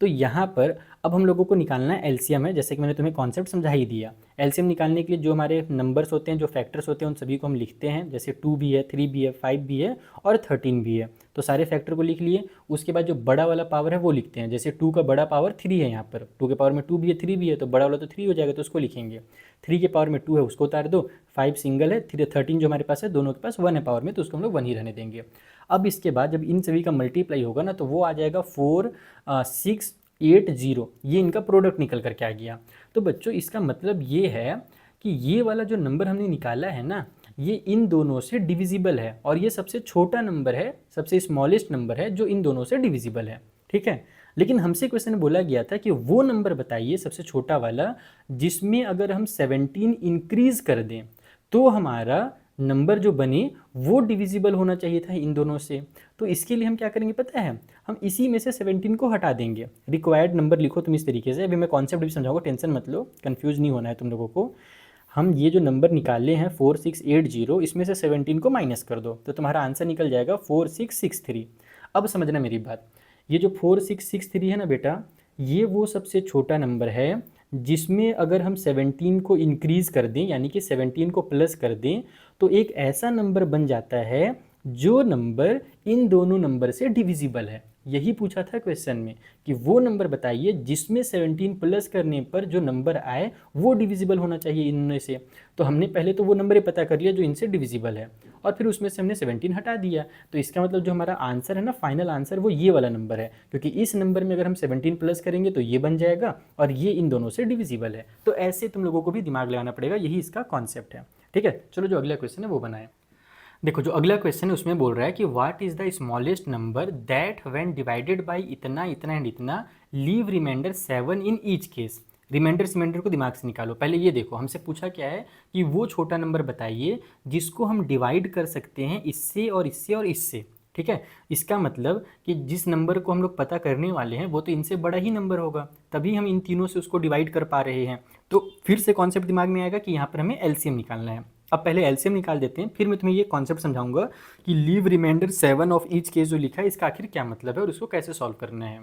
[SPEAKER 1] तो यहाँ पर अब हम लोगों को निकालना है एलसीएम है, जैसे कि मैंने तुम्हें कॉन्सेप्ट समझा ही दिया। एलसीएम निकालने के लिए जो हमारे नंबर्स होते हैं, जो फैक्टर्स होते हैं, उन सभी को हम लिखते हैं, जैसे 2 भी है, 3 भी है, 5 भी है और 13 भी है। तो सारे फैक्टर को लिख लिए। उसके बाद जो बड़ा वाला पावर है वो लिखते हैं, जैसे 2 का बड़ा पावर 3 है, यहाँ पर 2 के पावर में 2 भी है, 3 भी है, तो बड़ा वाला तो 3 हो जाएगा, तो उसको लिखेंगे। 3 के पावर में 2 है उसको उतार दो, 5 सिंगल है, 13 जो हमारे पास है, दोनों के पास 1 है पावर में, तो उसको हम लोग 1 ही रहने देंगे। अब इसके बाद जब इन सभी का मल्टीप्लाई होगा ना, तो वो आ जाएगा 4680, ये इनका प्रोडक्ट निकल करके आ गया। तो बच्चों इसका मतलब ये है कि ये वाला जो नंबर हमने निकाला है ना, ये इन दोनों से डिविजिबल है, और ये सबसे छोटा नंबर है, सबसे स्मॉलेस्ट नंबर है जो इन दोनों से डिविजिबल है। ठीक है, लेकिन हमसे क्वेश्चन में बोला गया था कि वो नंबर बताइए सबसे छोटा वाला जिसमें अगर हम 17 इंक्रीज कर दें तो हमारा नंबर जो बने वो डिविजिबल होना चाहिए था इन दोनों से। तो इसके लिए हम क्या करेंगे पता है, हम इसी में से 17 को हटा देंगे। रिक्वायर्ड नंबर लिखो तुम इस तरीके से, अभी मैं कॉन्सेप्ट भी समझाऊंगा, टेंशन मत लो, कंफ्यूज नहीं होना है तुम लोगों को। हम ये जो नंबर निकाले हैं 4680, इसमें से 17 को माइनस कर दो तो तुम्हारा आंसर निकल जाएगा 4663। अब समझना मेरी बात, ये जो 4663 है ना बेटा, ये वो सबसे छोटा नंबर है जिसमें अगर हम 17 को इंक्रीज कर दें, यानी कि 17 को प्लस कर दें, तो एक ऐसा नंबर बन जाता है जो नंबर इन दोनों नंबर से डिविजिबल है। यही पूछा था क्वेश्चन में कि वो नंबर बताइए जिसमें 17 प्लस करने पर जो नंबर आए वो डिविजिबल होना चाहिए इनमें से। तो हमने पहले तो वो नंबर ही पता कर लिया जो इनसे डिविजिबल है, और फिर उसमें से हमने 17 हटा दिया। तो इसका मतलब जो हमारा आंसर है ना, फाइनल आंसर, वो ये वाला नंबर है, क्योंकि इस नंबर में अगर हम 17 प्लस करेंगे तो ये बन जाएगा, और ये इन दोनों से डिविजिबल है। तो ऐसे तुम लोगों को भी दिमाग लगाना पड़ेगा, यही इसका कॉन्सेप्ट है। ठीक है, चलो जो अगला क्वेश्चन है वो बनाए। देखो जो अगला क्वेश्चन है उसमें बोल रहा है कि what is the smallest number that when divided by इतना इतना एंड इतना leave remainder 7 in each case. Remainder को दिमाग से निकालो। पहले ये देखो हमसे पूछा क्या है कि वो छोटा नंबर बताइए जिसको हम डिवाइड कर सकते हैं इससे और इससे और इससे। ठीक है, इसका मतलब कि जिस नंबर को हम लोग पता करने वाले हैं वो तो इनसे बड़ा ही नंबर होगा, तभी हम इन तीनों से उसको डिवाइड कर पा रहे हैं। तो फिर से कॉन्सेप्ट दिमाग में आएगा कि यहाँ पर हमें एलसीएम निकालना है। अब पहले एलसीएम निकाल देते हैं, फिर मैं तुम्हें ये कॉन्सेप्ट समझाऊंगा कि leave remainder 7 of each case जो लिखा है इसका आखिर क्या मतलब है और उसको कैसे सॉल्व करना है।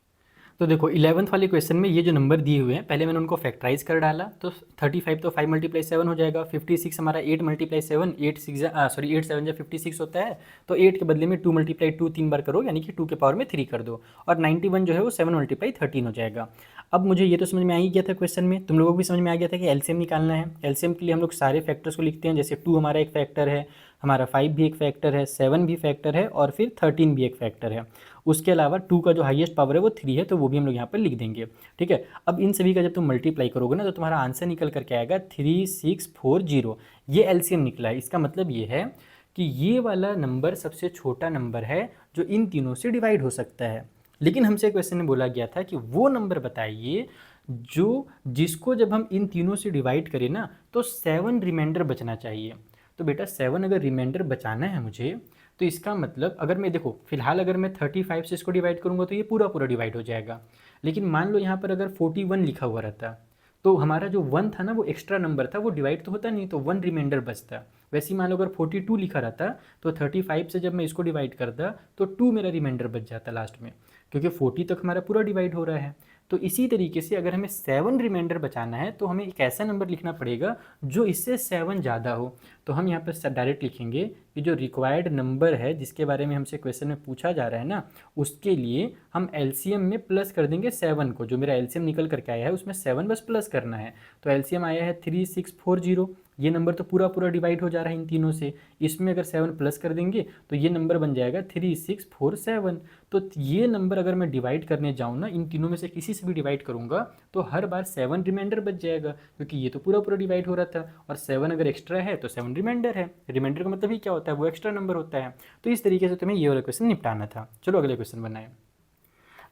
[SPEAKER 1] तो देखो 11th वाले क्वेश्चन में ये जो नंबर दिए हुए हैं पहले मैंने उनको फैक्टराइज कर डाला, तो 35 तो 5 मल्टीप्लाई 7 हो जाएगा, 56 हमारा 8 मल्टीप्लाई 7, 8 7 जब 56 होता है, तो 8 के बदले में 2 मल्टीप्लाई 2 3 बार करो, यानी कि 2 के पावर में 3 कर दो, और 91 जो है वो 7 मल्टीप्लाई 13 हो जाएगा। अब मुझे ये तो समझ में आ ही गया था क्वेश्चन में, तुम लोगों को भी समझ में आ गया था कि एलसीएम निकालना है। एलसीएम के लिए हम लोग सारे फैक्टर्स को लिखते हैं, जैसे 2 हमारा एक फैक्टर है, हमारा 5 भी एक फैक्टर है, 7 भी फैक्टर है, और फिर 13 भी एक फैक्टर है। उसके अलावा 2 का जो हाईएस्ट पावर है वो 3 है, तो वो भी हम लोग यहाँ पर लिख देंगे। ठीक है, अब इन सभी का जब तुम मल्टीप्लाई करोगे ना तो तुम्हारा आंसर निकल करके आएगा 3640। ये एलसीएम निकला है। इसका मतलब ये है कि ये वाला नंबर सबसे छोटा नंबर है जो इन तीनों से डिवाइड हो सकता है। लेकिन हमसे क्वेश्चन में बोला गया था कि वो नंबर बताइए जो जिसको जब हम इन तीनों से डिवाइड करें ना तो 7 रिमाइंडर बचना चाहिए। तो बेटा 7 अगर रिमाइंडर बचाना है मुझे, तो इसका मतलब अगर मैं देखो फिलहाल अगर मैं 35 से इसको डिवाइड करूँगा तो ये पूरा पूरा डिवाइड हो जाएगा। लेकिन मान लो यहाँ पर अगर 41 लिखा हुआ रहता तो हमारा जो 1 था ना वो एक्स्ट्रा नंबर था, वो डिवाइड तो होता नहीं, तो 1 रिमाइंडर बचता। वैसे ही मान लो अगर 42 लिखा रहता तो 35 से जब मैं इसको डिवाइड करता तो 2 मेरा रिमाइंडर बच जाता लास्ट में, क्योंकि 40 तक हमारा पूरा डिवाइड हो रहा है। तो इसी तरीके से अगर हमें 7 रिमाइंडर बचाना है तो हमें एक ऐसा नंबर लिखना पड़ेगा जो इससे 7 ज़्यादा हो। तो हम यहाँ पर डायरेक्ट लिखेंगे कि जो रिक्वायर्ड नंबर है जिसके बारे में हमसे क्वेश्चन में पूछा जा रहा है ना, उसके लिए हम एलसीएम में प्लस कर देंगे 7 को। जो मेरा एलसीएम निकल करके आया है उसमें 7 बस प्लस करना है। तो एलसीएम आया है 3640, ये नंबर तो पूरा पूरा डिवाइड हो जा रहा है इन तीनों से, इसमें अगर 7 प्लस कर देंगे तो ये नंबर बन जाएगा 3647। तो ये नंबर अगर मैं डिवाइड करने जाऊँ ना, इन तीनों में से किसी से भी डिवाइड करूँगा तो हर बार 7 रिमाइंडर बच जाएगा, क्योंकि ये तो पूरा पूरा डिवाइड हो रहा था, और 7 अगर एक्स्ट्रा है तो 7 रिमाइंडर है। रिमाइंडर का मतलब ही क्या होता है, वो एक्स्ट्रा नंबर होता है। तो इस तरीके से तुम्हें ये वाला क्वेश्चन निपटाना था। चलो अगले क्वेश्चन बनाए।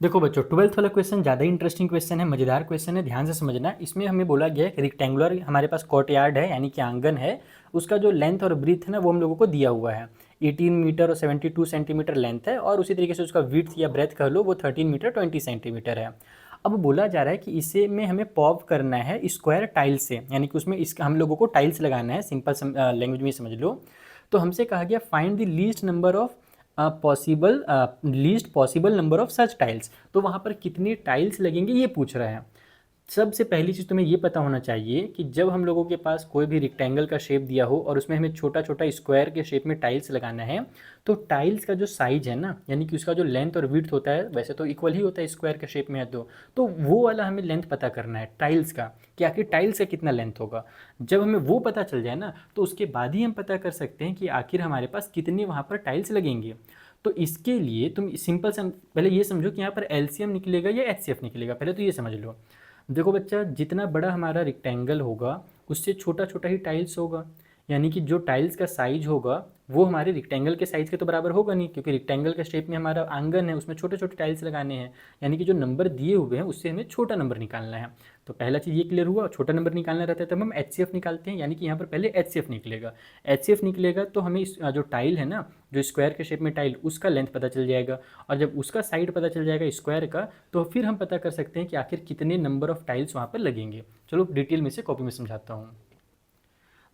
[SPEAKER 1] देखो बच्चों, 12th वाला क्वेश्चन ज़्यादा इंटरेस्टिंग क्वेश्चन है, मज़ेदार क्वेश्चन है, ध्यान से समझना। इसमें हमें बोला गया है कि रेक्टेंगुलर हमारे पास कोर्टयार्ड है, यानी कि आंगन है, उसका जो लेंथ और ब्रीथ है ना वो हम लोगों को दिया हुआ है। 18 मीटर और 72 सेंटीमीटर लेंथ है, और उसी तरीके से उसका विड्थ या ब्रेथ कह लो वो 13 मीटर 20 सेंटीमीटर है। अब बोला जा रहा है कि इसे में हमें पॉप करना है स्क्वायर टाइल्स से, यानी कि उसमें इसका हम लोगों को टाइल्स लगाना है, सिंपल लैंग्वेज में समझ लो। तो हमसे कहा गया find the least number of least possible number of such tiles. तो वहाँ पर कितनी टाइल्स लगेंगे ये पूछ रहा है। सबसे पहली चीज़ तुम्हें ये पता होना चाहिए कि जब हम लोगों के पास कोई भी रेक्टेंगल का शेप दिया हो और उसमें हमें छोटा छोटा स्क्वायर के शेप में टाइल्स लगाना है, तो टाइल्स का जो साइज है ना, यानी कि उसका जो लेंथ और विड्थ होता है, वैसे तो इक्वल ही होता है स्क्वायर के शेप में है तो वो वाला हमें लेंथ पता करना है टाइल्स का, कि आखिर टाइल्स का कितना लेंथ होगा। जब हमें वो पता चल जाए ना, तो उसके बाद ही हम पता कर सकते हैं कि आखिर हमारे पास कितने वहाँ पर टाइल्स लगेंगे। तो इसके लिए तुम सिंपल से पहले ये समझो कि यहाँ पर एलसीएम निकलेगा या एचसीएफ निकलेगा, पहले तो ये समझ लो। देखो बच्चा, जितना बड़ा हमारा रेक्टेंगल होगा उससे छोटा छोटा ही टाइल्स होगा, यानी कि जो टाइल्स का साइज होगा वो हमारे रेक्टेंगल के साइज़ के तो बराबर होगा नहीं, क्योंकि रेक्टेंगल के शेप में हमारा आंगन है, उसमें छोटे छोटे टाइल्स लगाने हैं, यानी कि जो नंबर दिए हुए हैं उससे हमें छोटा नंबर निकालना है। तो पहला चीज़ ये क्लियर हुआ, छोटा नंबर निकालना रहता है तब हम एचसीएफ निकालते हैं, यानी कि यहाँ पर पहले एचसीएफ निकलेगा। एचसीएफ निकलेगा तो हमें इस जो टाइल है ना, जो स्क्वायर के शेप में टाइल, उसका लेंथ पता चल जाएगा, और जब उसका साइड पता चल जाएगा स्क्वायर का, तो फिर हम पता कर सकते हैं कि आखिर कितने नंबर ऑफ टाइल्स वहाँ पर लगेंगे। चलो डिटेल में से कॉपी में समझाता हूँ।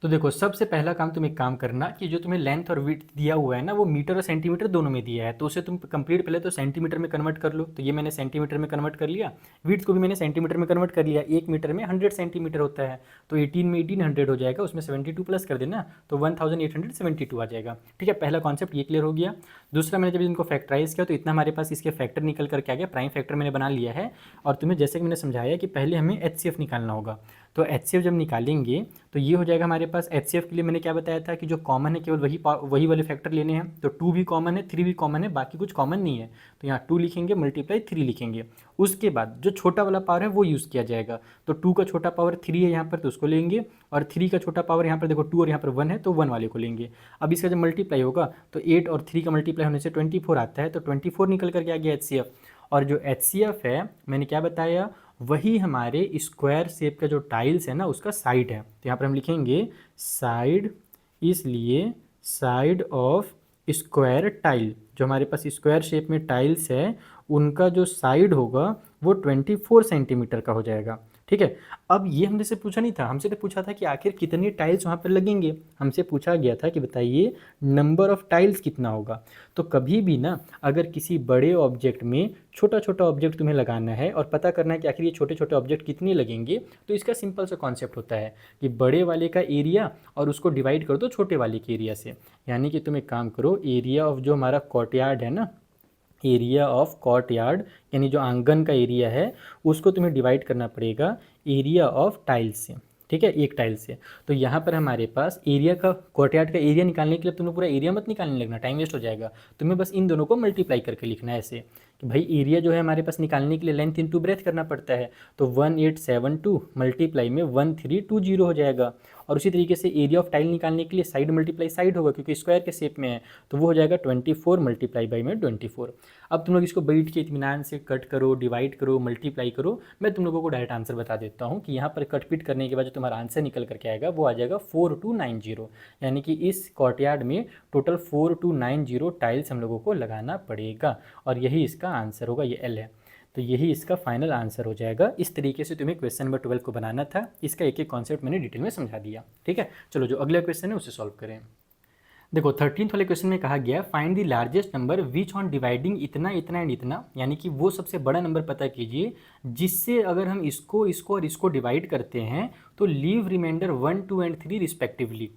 [SPEAKER 1] तो देखो, सबसे पहला काम तुम एक काम करना कि जो तुम्हें लेंथ और विड्थ दिया हुआ है ना, वो मीटर और सेंटीमीटर दोनों में दिया है, तो उसे तुम कंप्लीट पहले तो सेंटीमीटर में कन्वर्ट कर लो। तो ये मैंने सेंटीमीटर में कन्वर्ट कर लिया, विड्थ को भी मैंने सेंटीमीटर में कन्वर्ट कर लिया। 1 मीटर में 100 सेंटीमीटर होता है, तो 18 में 1800 हो जाएगा, उसमें 72 प्लस कर देना तो 1872 आ जाएगा। ठीक है, पहला कॉन्सेप्ट ये क्लियर हो गया। दूसरा, मैंने जब इनको फैक्टराइज किया तो इतना हमारे पास इसके फैक्टर निकल करके आ गया, प्राइम फैक्टर मैंने बना लिया है। और तुम्हें जैसे कि मैंने समझाया कि पहले हमें एचसीएफ निकालना होगा, तो एचसीएफ जब निकालेंगे तो ये हो जाएगा हमारे पास। एचसीएफ के लिए मैंने क्या बताया था कि जो कॉमन है केवल वही वाले फैक्टर लेने हैं, तो 2 भी कॉमन है, 3 भी कॉमन है, बाकी कुछ कॉमन नहीं है। तो यहाँ 2 लिखेंगे मल्टीप्लाई 3 लिखेंगे। उसके बाद जो छोटा वाला पावर है वो यूज़ किया जाएगा, तो 2 का छोटा पावर 3 है यहाँ पर, तो उसको लेंगे, और 3 का छोटा पावर यहाँ पर देखो 2 और यहाँ पर 1 है, तो 1 वाले को लेंगे। अब इसका जब मल्टीप्लाई होगा तो 8 और 3 का मल्टीप्लाई होने से 24 आता है, तो 24 निकल करके आ गया एचसीएफ। और जो एचसीएफ है मैंने क्या बताया, वही हमारे स्क्वायर शेप का जो टाइल्स है ना उसका साइड है। तो यहाँ पर हम लिखेंगे साइड, इसलिए साइड ऑफ स्क्वायर टाइल, जो हमारे पास स्क्वायर शेप में टाइल्स है उनका जो साइड होगा वो 24 सेंटीमीटर का हो जाएगा। ठीक है, अब ये हमसे पूछा नहीं था, हमसे तो पूछा था कि आखिर कितनी टाइल्स वहाँ पर लगेंगे। हमसे पूछा गया था कि बताइए नंबर ऑफ टाइल्स कितना होगा। तो कभी भी ना, अगर किसी बड़े ऑब्जेक्ट में छोटा छोटा ऑब्जेक्ट तुम्हें लगाना है और पता करना है कि आखिर ये छोटे छोटे ऑब्जेक्ट कितने लगेंगे, तो इसका सिंपल सा कॉन्सेप्ट होता है कि बड़े वाले का एरिया और उसको डिवाइड कर दो छोटे वाले के एरिया से। यानी कि तुम एक काम करो, एरिया ऑफ जो हमारा कोर्टयार्ड है ना, एरिया ऑफ कोर्टयार्ड यानी जो आंगन का एरिया है, उसको तुम्हें डिवाइड करना पड़ेगा एरिया ऑफ टाइल्स से। ठीक है, एक टाइल से। तो यहाँ पर हमारे पास एरिया का, कोर्टयार्ड का एरिया निकालने के लिए तुम्हें पूरा एरिया मत निकालने लगना, टाइम वेस्ट हो जाएगा। तुम्हें बस इन दोनों को मल्टीप्लाई करके लिखना है ऐसे कि भाई एरिया जो है हमारे पास निकालने के लिए लेंथ इंटू ब्रेथ करना पड़ता है, तो 1872 मल्टीप्लाई में 1320 हो जाएगा। और उसी तरीके से एरिया ऑफ टाइल निकालने के लिए साइड मल्टीप्लाई साइड होगा, क्योंकि स्क्वायर के शेप में है, तो वो हो जाएगा 24 मल्टीप्लाई बाई में 24। अब तुम लोग इसको बैठ के इत्मीनान से कट करो, डिवाइड करो, मल्टीप्लाई करो। मैं तुम लोगों को डायरेक्ट आंसर बता देता हूँ कि यहाँ पर कट पिट करने के बाद जो तुम्हारा आंसर निकल करके आएगा वो आ जाएगा 4290, यानी कि इस कोर्टयार्ड में टोटल 4290 टाइल्स हम लोगों को लगाना पड़ेगा, और यही इसका आंसर होगा। ये एल है, तो यही इसका फाइनल आंसर हो जाएगा। इस तरीके से तुम्हें क्वेश्चन नंबर 12 को बनाना था। इसका एक एक कॉन्सेप्ट मैंने डिटेल में समझा दिया। ठीक है, चलो जो अगला क्वेश्चन है उसे सॉल्व करें। देखो 13th वाले क्वेश्चन में कहा गया find the largest number which on dividing इतना इतना एंड इतना, यानी कि वो सबसे बड़ा नंबर पता कीजिए जिससे अगर हम इसको इसको और इसको डिवाइड करते हैं तो लीव रिमाइंडर 1 2 एंड 3 रिस्पेक्टिवली।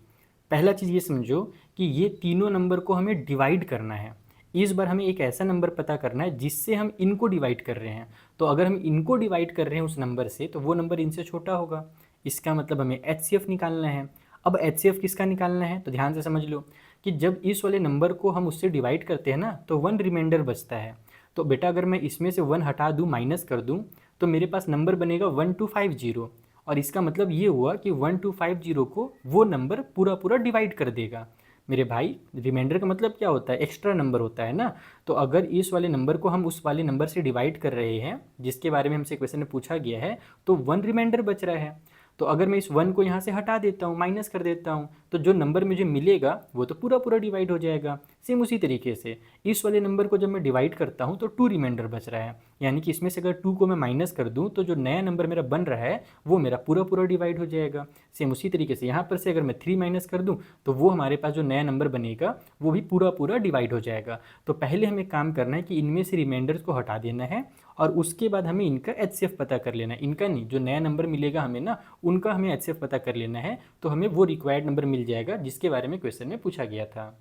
[SPEAKER 1] पहला चीज़ ये समझो कि ये तीनों नंबर को हमें डिवाइड करना है। इस बार हमें एक ऐसा नंबर पता करना है जिससे हम इनको डिवाइड कर रहे हैं। तो अगर हम इनको डिवाइड कर रहे हैं उस नंबर से, तो वो नंबर इनसे छोटा होगा, इसका मतलब हमें एचसीएफ निकालना है। अब HCF किसका निकालना है, तो ध्यान से समझ लो कि जब इस वाले नंबर को हम उससे डिवाइड करते हैं ना तो 1 रिमाइंडर बचता है। तो बेटा अगर मैं इसमें से 1 हटा दूँ, माइनस कर दूँ, तो मेरे पास नंबर बनेगा 1250। और इसका मतलब ये हुआ कि 1250 को वो नंबर पूरा पूरा डिवाइड कर देगा। मेरे भाई, रिमाइंडर का मतलब क्या होता है, एक्स्ट्रा नंबर होता है ना। तो अगर इस वाले नंबर को हम उस वाले नंबर से डिवाइड कर रहे हैं जिसके बारे में हमसे क्वेश्चन में पूछा गया है, तो 1 रिमाइंडर बच रहा है। तो अगर मैं इस 1 को यहाँ से हटा देता हूँ, माइनस कर देता हूँ, तो जो नंबर मुझे मिलेगा वो तो पूरा पूरा डिवाइड हो जाएगा। सेम उसी तरीके से इस वाले नंबर को जब मैं डिवाइड करता हूँ तो 2 रिमाइंडर बच रहा है, यानी कि इसमें से अगर 2 को मैं माइनस कर दूँ तो जो नया नंबर मेरा बन रहा है वो मेरा पूरा पूरा डिवाइड हो जाएगा। सेम उसी तरीके से यहाँ पर से अगर मैं 3 माइनस कर दूँ तो वो हमारे पास जो नया नंबर बनेगा वो भी पूरा पूरा डिवाइड हो जाएगा। तो पहले हमें काम करना है कि इनमें से रिमाइंडर्स को हटा देना है और उसके बाद हमें इनका HCF पता कर लेना है। इनका नहीं, जो नया नंबर मिलेगा हमें ना, उनका हमें HCF पता कर लेना है, तो हमें वो रिक्वायर्ड नंबर मिल जाएगा जिसके बारे में क्वेश्चन में पूछा गया था।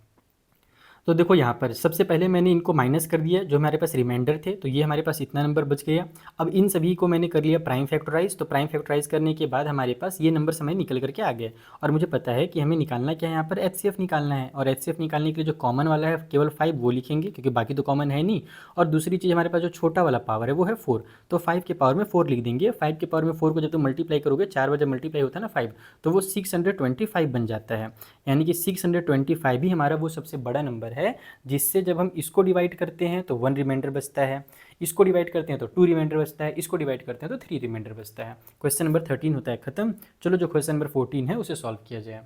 [SPEAKER 1] तो देखो यहाँ पर सबसे पहले मैंने इनको माइनस कर दिया, जो हमारे पास रिमाइंडर थे, तो ये हमारे पास इतना नंबर बच गया। अब इन सभी को मैंने कर लिया प्राइम फैक्टराइज। तो प्राइम फैक्टराइज करने के बाद हमारे पास ये नंबर समय निकल करके आ गया। और मुझे पता है कि हमें निकालना क्या है, यहाँ पर HCF निकालना है। और HCF निकालने के लिए जो कॉमन वाला है केवल 5 वो लिखेंगे, क्योंकि बाकी तो कॉमन है नहीं। और दूसरी चीज़, हमारे पास जो छोटा वाला पावर है वो है 4, तो 5 के पावर में 4 लिख देंगे। 5 के पावर में 4 को जब तुम मल्टीप्लाई करोगे, 4 बार जब मल्टीप्लाई होता है ना 5, तो वो 625 बन जाता है। यानी कि 625 ही हमारा वो सबसे बड़ा नंबर है जिससे जब हम इसको डिवाइड करते हैं तो 1 रिमाइंडर बचता है, इसको डिवाइड करते हैं तो 2 रिमाइंडर बचता है, इसको डिवाइड करते हैं तो 3 रिमाइंडर बचता है। क्वेश्चन नंबर 13 होता है खत्म। चलो जो क्वेश्चन नंबर 14 है उसे सॉल्व किया जाए।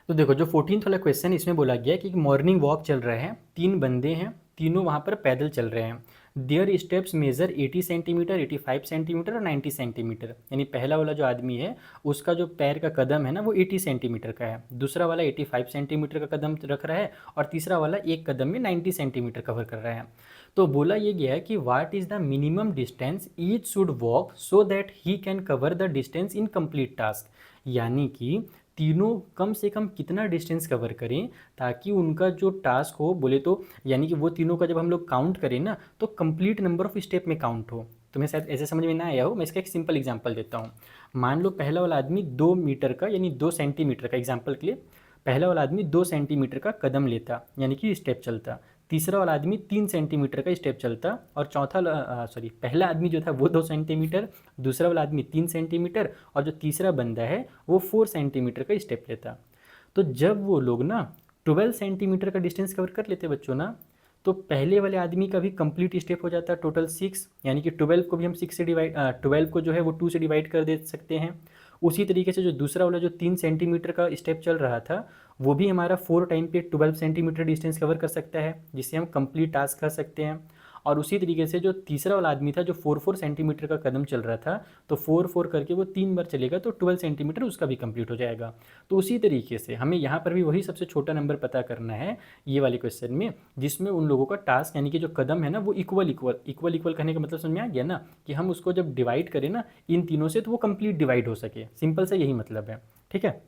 [SPEAKER 1] तो देखो जो 14th वाला क्वेश्चन, इसमें बोला गया कि मॉर्निंग वॉक चल रहे हैं, 3 बंदे हैं, तीनों वहाँ पर पैदल चल रहे हैं। Their steps measure 80 centimetre, 85 centimetre और 90 सेंटीमीटर। यानी पहला वाला जो आदमी है उसका जो पैर का कदम है ना वो 80 सेंटीमीटर का है, दूसरा वाला 85 सेंटीमीटर का कदम रख रहा है और तीसरा वाला एक कदम में 90 सेंटीमीटर कवर कर रहा है। तो बोला ये गया है कि what is the minimum distance each should walk so that he can cover the distance in complete task. यानी कि तीनों कम से कम कितना डिस्टेंस कवर करें ताकि उनका जो टास्क हो, बोले तो यानी कि वो तीनों का जब हम लोग काउंट करें ना तो कंप्लीट नंबर ऑफ स्टेप में काउंट हो। तुम्हें शायद ऐसे समझ में ना आया हो, मैं इसका एक सिंपल एग्जांपल देता हूँ। मान लो पहला वाला आदमी 2 मीटर का यानी 2 सेंटीमीटर का, एग्जांपल के लिए पहला वाला आदमी 2 सेंटीमीटर का कदम लेता यानी कि स्टेप चलता, तीसरा वाला आदमी 3 सेंटीमीटर का स्टेप चलता और पहला आदमी जो था वो 2 सेंटीमीटर, दूसरा वाला आदमी 3 सेंटीमीटर और जो तीसरा बंदा है वो 4 सेंटीमीटर का स्टेप लेता। तो जब वो लोग ना 12 सेंटीमीटर का डिस्टेंस कवर कर लेते बच्चों ना, तो पहले वाले आदमी का भी कंप्लीट स्टेप हो जाता है टोटल 6, यानी कि 12 को भी हम 6 से डिवाइड 12 को जो है वो 2 से डिवाइड कर दे सकते हैं। उसी तरीके से जो दूसरा वाला जो 3 सेंटीमीटर का स्टेप चल रहा था वो भी हमारा 4 टाइम पे 12 सेंटीमीटर डिस्टेंस कवर कर सकता है, जिससे हम कंप्लीट टास्क कर सकते हैं। और उसी तरीके से जो तीसरा वाला आदमी था जो 4 सेंटीमीटर का कदम चल रहा था, तो 4 करके वो 3 बार चलेगा तो 12 सेंटीमीटर उसका भी कंप्लीट हो जाएगा। तो उसी तरीके से हमें यहाँ पर भी वही सबसे छोटा नंबर पता करना है ये वाले क्वेश्चन में, जिसमें उन लोगों का टास्क यानी कि जो कदम है ना वो इक्वल कहने का मतलब समझ में आ गया ना, कि हम उसको जब डिवाइड करें ना इन तीनों से तो वो कंप्लीट डिवाइड हो सके। सिंपल सा यही मतलब है, ठीक है।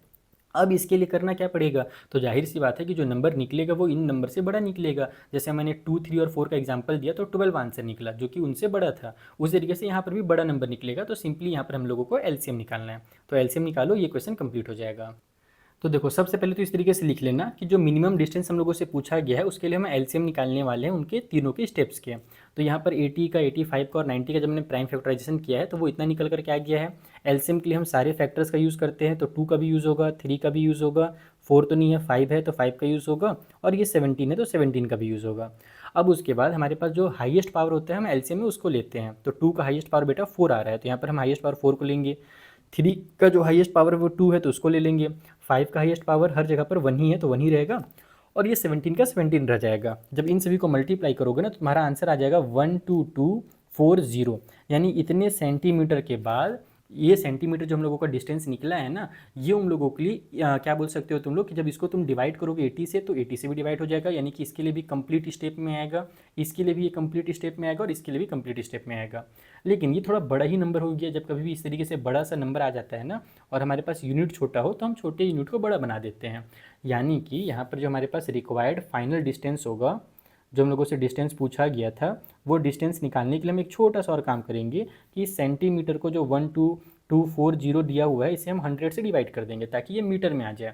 [SPEAKER 1] अब इसके लिए करना क्या पड़ेगा, तो जाहिर सी बात है कि जो नंबर निकलेगा वो इन नंबर से बड़ा निकलेगा। जैसे मैंने 2, 3 और 4 का एग्जांपल दिया तो 12 आंसर निकला जो कि उनसे बड़ा था। उस तरीके से यहाँ पर भी बड़ा नंबर निकलेगा, तो सिंपली यहाँ पर हम लोगों को एलसीएम निकालना है। तो एलसीएम निकालो, ये क्वेश्चन कंप्लीट हो जाएगा। तो देखो सबसे पहले तो इस तरीके से लिख लेना कि जो मिनिमम डिस्टेंस हम लोगों से पूछा गया है उसके लिए हम एलसीएम निकालने वाले हैं उनके तीनों के स्टेप्स के। तो यहाँ पर 80 का, 85 का और 90 का जब हमने प्राइम फैक्टराइजेशन किया है तो वो इतना निकल कर के आ गया है। एलसीएम के लिए हम सारे फैक्टर्स का यूज़ करते हैं, तो 2 का भी यूज़ होगा, 3 का भी यूज़ होगा, 4 तो नहीं है, 5 है तो 5 का यूज़ होगा, और ये 17 है तो 17 का भी यूज़ होगा। अब उसके बाद हमारे पास जो हाईएस्ट पावर होता है हम एलसीएम में उसको लेते हैं। तो 2 का हाईएस्ट पावर बेटा 4 आ रहा है, तो यहाँ पर हम हाईएस्ट पावर 4 को लेंगे। 3 का जो हाईएस्ट पावर है वो 2 है तो उसको ले लेंगे। 5 का हाईएस्ट पावर हर जगह पर 1 ही है तो 1 ही रहेगा, और ये 17 का 17 रह जाएगा। जब इन सभी को मल्टीप्लाई करोगे ना तो तुम्हारा आंसर आ जाएगा 12240, यानी इतने सेंटीमीटर के बाद ये सेंटीमीटर जो हम लोगों का डिस्टेंस निकला है ना, ये उन लोगों के लिए क्या बोल सकते हो तुम लोग कि जब इसको तुम डिवाइड करोगे 80 से तो 80 से भी डिवाइड हो जाएगा, यानी कि इसके लिए भी कंप्लीट स्टेप में आएगा, इसके लिए भी ये कंप्लीट स्टेप में आएगा और इसके लिए भी कंप्लीट स्टेप में आएगा। लेकिन ये थोड़ा बड़ा ही नंबर हो गया। जब कभी भी इस तरीके से बड़ा सा नंबर आ जाता है ना और हमारे पास यूनिट छोटा हो तो हम छोटे यूनिट को बड़ा बना देते हैं। यानी कि यहाँ पर जो हमारे पास रिक्वायर्ड फाइनल डिस्टेंस होगा, जो हम लोगों से डिस्टेंस पूछा गया था, वो डिस्टेंस निकालने के लिए हम एक छोटा सा और काम करेंगे कि सेंटीमीटर को जो 240 दिया हुआ है, इसे हम 100 से डिवाइड कर देंगे ताकि ये मीटर में आ जाए।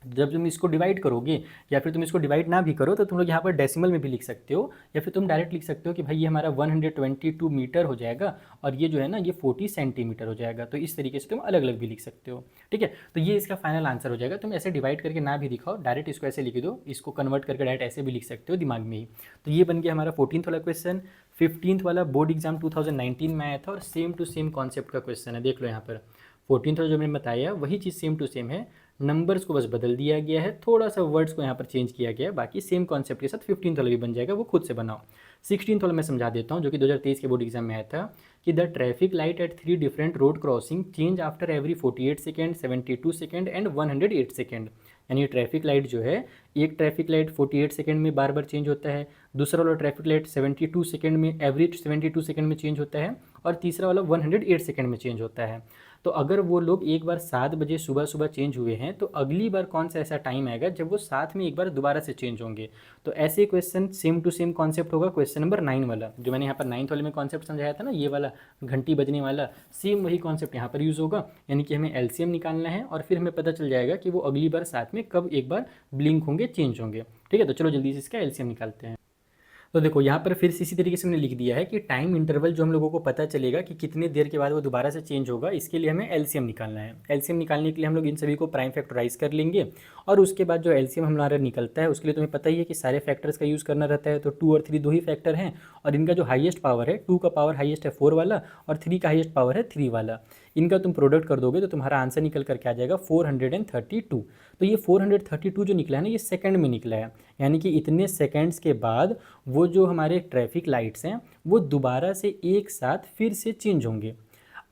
[SPEAKER 1] जब तुम इसको डिवाइड करोगे या फिर तुम इसको डिवाइड ना भी करो तो तुम लोग यहाँ पर डेसिमल में भी लिख सकते हो, या फिर तुम डायरेक्ट लिख सकते हो कि भाई ये हमारा 122 मीटर हो जाएगा और ये जो है ना ये 40 सेंटीमीटर हो जाएगा। तो इस तरीके से तुम अलग अलग भी लिख सकते हो, ठीक है। तो ये इसका फाइनल आंसर हो जाएगा। तुम ऐसे डिवाइड करके ना भी दिखाओ, डायरेक्ट इसको ऐसे लिख दो, इसको कन्वर्ट करके डायरेक्ट ऐसे भी लिख सकते हो दिमाग में ही। तो ये बन गया हमारा 14th वाला क्वेश्चन। 15th वाला बोर्ड एग्जाम 2019 में आया था और सेम टू सेम कॉन्सेप्ट का क्वेश्चन है, देख लो यहाँ पर। 14th वाला जो मैंने बताया वही चीज़ सेम टू सेम है, नंबर्स को बस बदल दिया गया है, थोड़ा सा वर्ड्स को यहाँ पर चेंज किया गया है, बाकी सेम कॉन्सेप्ट के साथ 15th वाला भी बन जाएगा, वो खुद से बनाओ। 16th वाला मैं समझा देता हूँ, जो कि 2023 के बोर्ड एग्जाम में आया था कि the traffic light at 3 different road crossing change after every 48 second, 72 second and 108 second. यानी ट्रैफिक लाइट जो है, एक ट्रैफिक लाइट 48 सेकेंड में बार बार चेंज होता है, दूसरा वाला ट्रैफिक लाइट 72 सेकेंड में, एवरेज 72 सेकेंड में चेंज होता है, और तीसरा वाला 108 सेकेंड में चेंज होता है। तो अगर वो लोग एक बार 7 बजे सुबह सुबह चेंज हुए हैं तो अगली बार कौन सा ऐसा टाइम आएगा जब वो साथ में एक बार दोबारा से चेंज होंगे। तो ऐसे question same to same concept होगा क्वेश्चन नंबर 9 वाला, जो मैंने यहाँ पर 9th वाले में कॉन्सेप्ट समझाया था ना, ये वाला घंटी बजने वाला, सेम वही कॉन्सेप्ट यहाँ पर यूज़ होगा। यानी कि हमें एलसीएम निकालना है और फिर हमें पता चल जाएगा कि वो अगली बार साथ में कब एक बार ब्लिंक होंगे, चेंज होंगे, ठीक है। तो चलो जल्दी से इसका एलसीएम निकालते हैं। तो देखो यहाँ पर फिर से इसी तरीके से मैंने लिख दिया है कि टाइम इंटरवल जो हम लोगों को पता चलेगा कि कितनी देर के बाद वो दोबारा से चेंज होगा, इसके लिए हमें एलसीएम निकालना है। एलसीएम निकालने के लिए हम लोग इन सभी को प्राइम फैक्टराइज कर लेंगे और उसके बाद जो एलसीएम हमारा निकलता है उसके लिए तुम्हें पता ही है कि सारे फैक्टर्स का यूज़ करना रहता है। तो 2 और 3 दो ही फैक्टर हैं और इनका जो हाईएस्ट पावर है, 2 का पावर हाईएस्ट है 4 वाला और 3 का हाईएस्ट पावर है 3 वाला। इनका तुम प्रोडक्ट कर दोगे तो तुम्हारा आंसर निकल करके आ जाएगा 432। तो ये 432 जो निकला है ना, ये सेकंड में निकला है, यानी कि इतने सेकंड्स के बाद वो जो हमारे ट्रैफिक लाइट्स हैं वो दोबारा से एक साथ फिर से चेंज होंगे।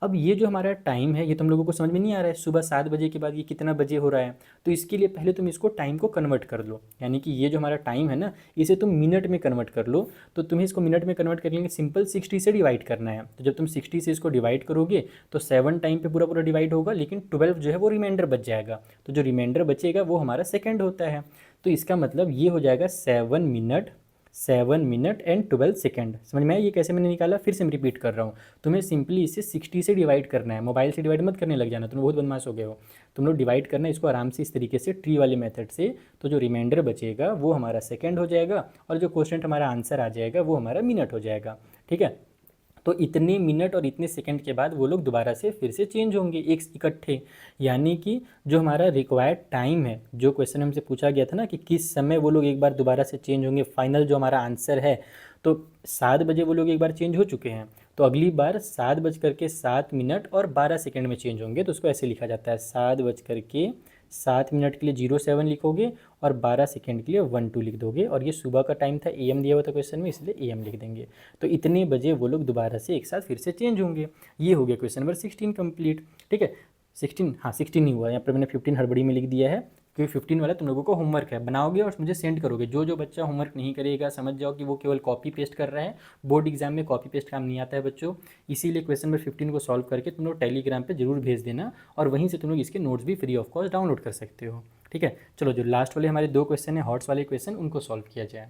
[SPEAKER 1] अब ये जो हमारा टाइम है ये तुम लोगों को समझ में नहीं आ रहा है, सुबह 7 बजे के बाद ये कितना बजे हो रहा है। तो इसके लिए पहले तुम इसको टाइम को कन्वर्ट कर लो, यानी कि ये जो हमारा टाइम है ना, इसे तुम मिनट में कन्वर्ट कर लो। तो तुम्हें इसको मिनट में कन्वर्ट करने के सिंपल 60 से डिवाइड करना है। तो जब तुम 60 से इसको डिवाइड करोगे तो 7 टाइम पे पूरा पूरा डिवाइड होगा, लेकिन 12 जो है वो रिमाइंडर बच जाएगा। तो जो रिमाइंडर बचेगा वो हमारा सेकेंड होता है। तो इसका मतलब ये हो जाएगा 7 मिनट एंड 12 सेकेंड। समझ में आया ये कैसे मैंने निकाला? फिर से मैं रिपीट कर रहा हूँ, तुम्हें सिंपली इसे 60 से डिवाइड करना है। मोबाइल से डिवाइड मत करने लग जाना, तुम बहुत बदमाश हो गए हो। तुम लोग डिवाइड करना है इसको आराम से इस तरीके से, ट्री वाले मेथड से। तो जो रिमाइंडर बचेगा वो हमारा सेकेंड हो जाएगा और जो क्वेश्चन हमारा आंसर आ जाएगा वो हमारा मिनट हो जाएगा, ठीक है। तो इतने मिनट और इतने सेकंड के बाद वो लोग दोबारा से फिर से चेंज होंगे एक इकट्ठे। यानी कि जो हमारा रिक्वायर्ड टाइम है, जो क्वेश्चन हमसे पूछा गया था ना कि किस समय वो लोग एक बार दोबारा से चेंज होंगे, फाइनल जो हमारा आंसर है, तो 7 बजे वो लोग एक बार चेंज हो चुके हैं, तो अगली बार 7:07 और 12 सेकेंड में चेंज होंगे। तो उसको ऐसे लिखा जाता है, 7:07 के लिए 07 लिखोगे और 12 सेकेंड के लिए 12 लिख दोगे। और ये सुबह का टाइम था, AM दिया हुआ था क्वेश्चन में, इसलिए AM लिख देंगे। तो इतने बजे वो लोग दोबारा से एक साथ फिर से चेंज होंगे। ये हो गया क्वेश्चन नंबर 16 कंप्लीट, ठीक है। 16, हाँ 16 नहीं हुआ, यहाँ पर मैंने 15 हड़बड़ी में लिख दिया है, क्योंकि 15 वाला तुम लोगों को होमवर्क है, बनाओगे और मुझे सेंड करोगे। जो बच्चा होमवर्क नहीं करेगा समझ जाओ कि वो केवल कॉपी पेस्ट कर रहा है। बोर्ड एग्जाम में कॉपी पेस्ट काम नहीं आता है बच्चों, इसीलिए क्वेश्चन नंबर 15 को सॉल्व करके तुम लोग टेलीग्राम पे जरूर भेज देना और वहीं से तुम लोग इसके नोट्स भी फ्री ऑफ कॉस्ट डाउनलोड कर सकते हो, ठीक है। चलो जो लास्ट वाले हमारे 2 क्वेश्चन है, हॉट्स वाले क्वेश्चन, उनको सॉल्व किया जाए।